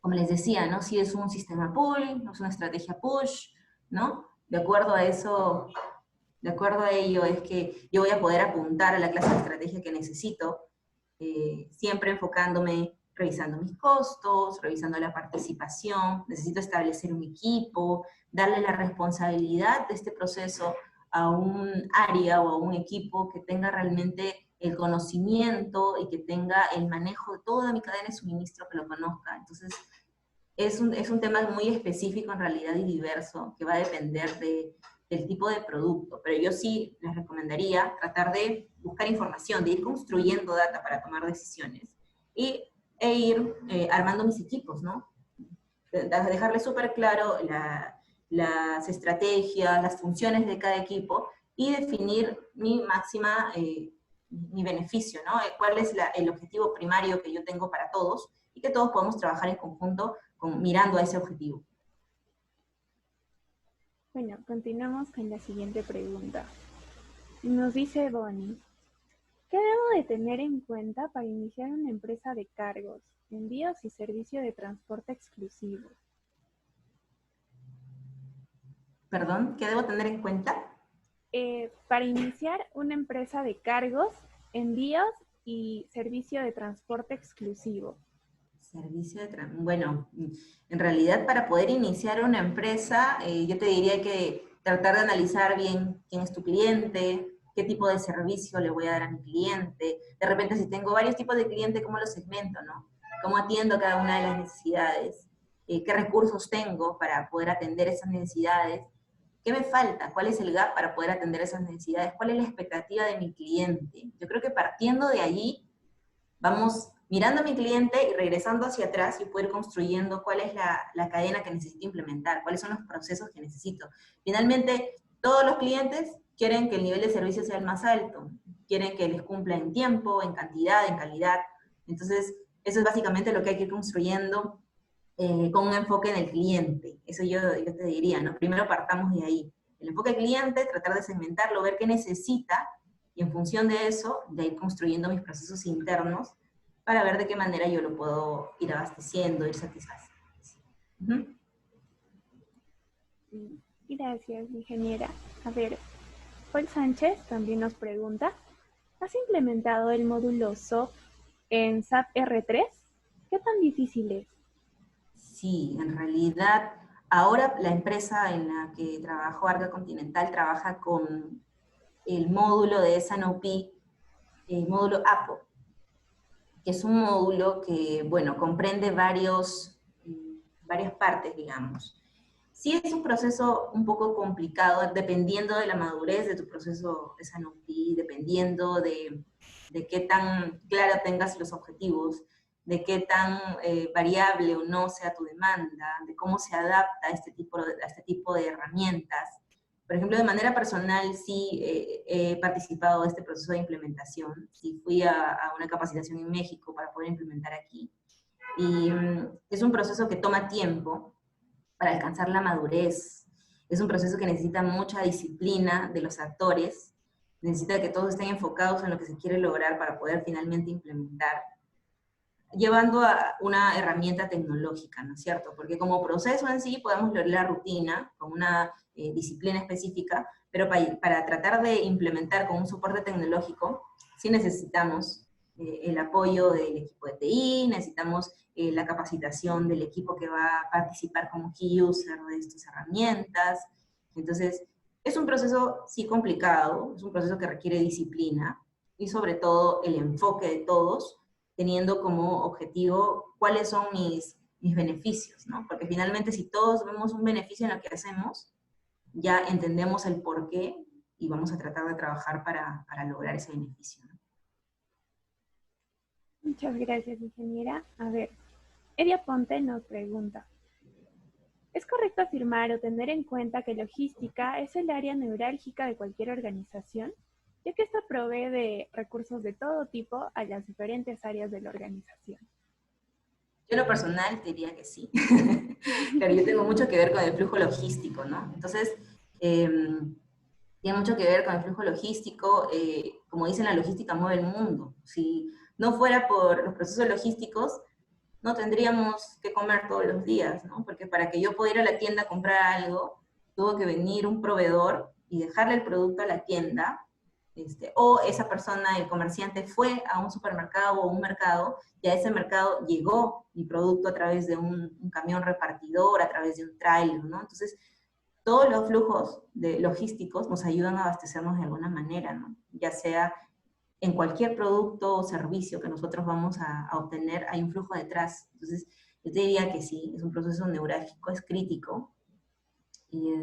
como les decía, ¿no? Si es un sistema pull, no es una estrategia push, ¿no? De acuerdo a eso, de acuerdo a ello es que yo voy a poder apuntar a la clase de estrategia que necesito, siempre enfocándome, revisando mis costos, revisando la participación, necesito establecer un equipo, darle la responsabilidad de este proceso a un área o a un equipo que tenga realmente el conocimiento y que tenga el manejo de toda mi cadena de suministro, que lo conozca. Entonces, es un tema muy específico en realidad y diverso, que va a depender del tipo de producto, pero yo sí les recomendaría tratar de buscar información, de ir construyendo data para tomar decisiones, e ir armando mis equipos, ¿no? Dejarle súper claro las estrategias, las funciones de cada equipo, y definir mi máxima, mi beneficio, ¿no? ¿Cuál es el objetivo primario que yo tengo para todos? Y que todos podamos trabajar en conjunto mirando a ese objetivo. Bueno, continuamos con la siguiente pregunta. Nos dice Bonnie, ¿qué debo de tener en cuenta para iniciar una empresa de cargos, envíos y servicio de transporte exclusivo? ¿Perdón? ¿Qué debo tener en cuenta? Para iniciar una empresa de cargos, envíos y servicio de transporte exclusivo. Bueno, en realidad para poder iniciar una empresa, yo te diría que tratar de analizar bien quién es tu cliente, qué tipo de servicio le voy a dar a mi cliente. De repente, si tengo varios tipos de clientes, ¿cómo los segmento, no? ¿Cómo atiendo cada una de las necesidades? ¿Qué recursos tengo para poder atender esas necesidades? ¿qué me falta? ¿Cuál es el gap para poder atender esas necesidades? ¿Cuál es la expectativa de mi cliente? Yo creo que partiendo de allí, vamos mirando a mi cliente y regresando hacia atrás y poder ir construyendo cuál es la cadena que necesito implementar, cuáles son los procesos que necesito. Finalmente, todos los clientes quieren que el nivel de servicio sea el más alto, quieren que les cumpla en tiempo, en cantidad, en calidad. Entonces, eso es básicamente lo que hay que ir construyendo con un enfoque en el cliente. Eso yo te diría, ¿no? Primero partamos de ahí. El enfoque del cliente, tratar de segmentarlo, ver qué necesita, y en función de eso, de ir construyendo mis procesos internos para ver de qué manera yo lo puedo ir abasteciendo, ir satisfaciendo. Gracias, ingeniera. A ver, Paul Sánchez también nos pregunta, ¿has implementado el módulo SOP en SAP R3? ¿Qué tan difícil es? Sí, en realidad, ahora la empresa en la que trabajo, Arca Continental, trabaja con el módulo de SNOP, el módulo APO, que es un módulo que, bueno, comprende varias partes, digamos. Sí es un proceso un poco complicado, dependiendo de la madurez de tu proceso SNOP, dependiendo de qué tan claro tengas los objetivos, de qué tan variable o no sea tu demanda, de cómo se adapta a este tipo de herramientas. Por ejemplo, de manera personal sí he participado de este proceso de implementación. Sí fui a una capacitación en México para poder implementar aquí. Y es un proceso que toma tiempo para alcanzar la madurez. Es un proceso que necesita mucha disciplina de los actores, necesita que todos estén enfocados en lo que se quiere lograr para poder finalmente implementar, llevando a una herramienta tecnológica, ¿no es cierto? Porque como proceso en sí podemos lograr la rutina con una disciplina específica, pero para tratar de implementar con un soporte tecnológico, sí necesitamos el apoyo del equipo de TI, necesitamos la capacitación del equipo que va a participar como key user de estas herramientas. Entonces, es un proceso sí complicado, es un proceso que requiere disciplina, y sobre todo el enfoque de todos, teniendo como objetivo cuáles son mis beneficios, ¿no? Porque finalmente si todos vemos un beneficio en lo que hacemos, ya entendemos el por qué y vamos a tratar de trabajar para lograr ese beneficio, ¿no? Muchas gracias, ingeniera. A ver, Edia Ponte nos pregunta, ¿es correcto afirmar o tener en cuenta que logística es el área neurálgica de cualquier organización, ya que esta provee de recursos de todo tipo a las diferentes áreas de la organización? Yo en lo personal te diría que sí. Claro, yo tengo mucho que ver con el flujo logístico, ¿no? Entonces, tiene mucho que ver con el flujo logístico. Como dicen, la logística mueve el mundo. Si no fuera por los procesos logísticos, no tendríamos que comer todos los días, ¿no? Porque para que yo pueda ir a la tienda a comprar algo, tuvo que venir un proveedor y dejarle el producto a la tienda, o esa persona, el comerciante, fue a un supermercado o un mercado, y a ese mercado llegó mi producto a través de un camión repartidor, a través de un tráiler, ¿no? Entonces, todos los flujos logísticos nos ayudan a abastecernos de alguna manera, ¿no? Ya sea en cualquier producto o servicio que nosotros vamos a obtener, hay un flujo detrás. Entonces, yo te diría que sí, es un proceso neurálgico, es crítico, y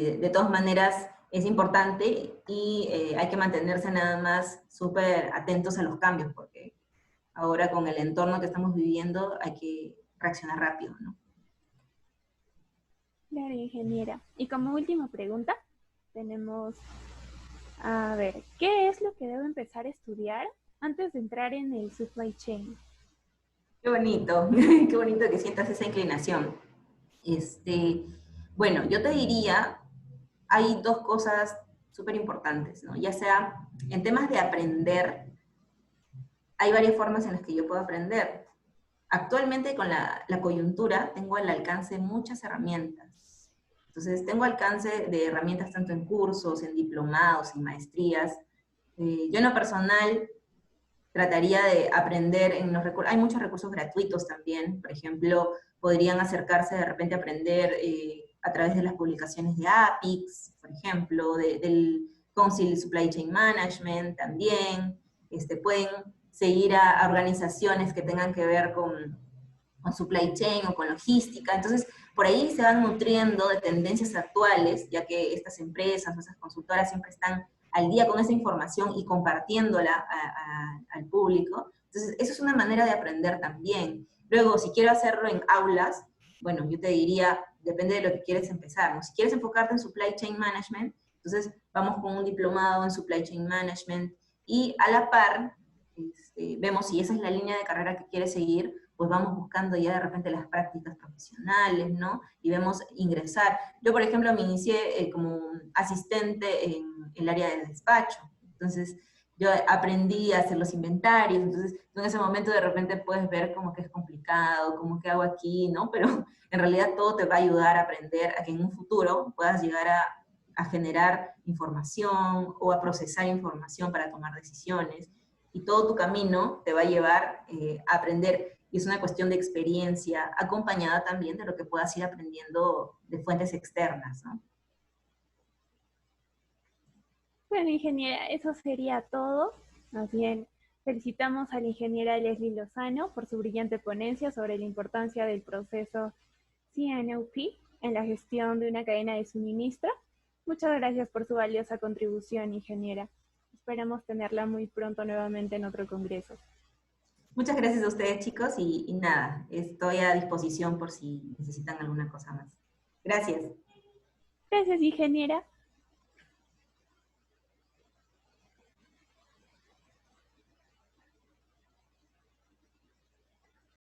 de todas maneras es importante, y hay que mantenerse nada más súper atentos a los cambios, porque ahora con el entorno que estamos viviendo hay que reaccionar rápido, ¿no? Claro, ingeniera. Y como última pregunta, tenemos, a ver, ¿qué es lo que debo empezar a estudiar antes de entrar en el supply chain? Qué bonito que sientas esa inclinación. Bueno, yo te diría, hay dos cosas súper importantes, ¿no? Ya sea en temas de aprender, hay varias formas en las que yo puedo aprender. Actualmente con la coyuntura tengo al alcance muchas herramientas. Entonces tengo alcance de herramientas tanto en cursos, en diplomados, en maestrías. Yo en lo personal trataría de aprender en los recursos. Hay muchos recursos gratuitos también. Por ejemplo, podrían acercarse de repente a aprender a través de las publicaciones de APIX, por ejemplo, del Council Supply Chain Management también. Pueden seguir a organizaciones que tengan que ver con con supply chain o con logística. Entonces, por ahí se van nutriendo de tendencias actuales, ya que estas empresas o esas consultoras siempre están al día con esa información y compartiéndola al público. Entonces, eso es una manera de aprender también. Luego, si quiero hacerlo en aulas, bueno, yo te diría, depende de lo que quieres empezar, ¿no? Si quieres enfocarte en Supply Chain Management, entonces vamos con un diplomado en Supply Chain Management, y a la par, vemos si esa es la línea de carrera que quieres seguir, pues vamos buscando ya de repente las prácticas profesionales, ¿no? Y vemos ingresar. Yo, por ejemplo, me inicié como asistente en el área de despacho. Entonces, yo aprendí a hacer los inventarios. Entonces, tú en ese momento de repente puedes ver como que es complicado, como que hago aquí, ¿no? Pero en realidad todo te va a ayudar a aprender a que en un futuro puedas llegar a generar información o a procesar información para tomar decisiones. Y todo tu camino te va a llevar a aprender. Y es una cuestión de experiencia, acompañada también de lo que puedas ir aprendiendo de fuentes externas, ¿no? Bueno, ingeniera, eso sería todo. Más bien, felicitamos a la ingeniera Leslie Lozano por su brillante ponencia sobre la importancia del proceso CNOP en la gestión de una cadena de suministro. Muchas gracias por su valiosa contribución, ingeniera. Esperamos tenerla muy pronto nuevamente en otro congreso. Muchas gracias a ustedes, chicos, y nada, estoy a disposición por si necesitan alguna cosa más. Gracias. Gracias, ingeniera.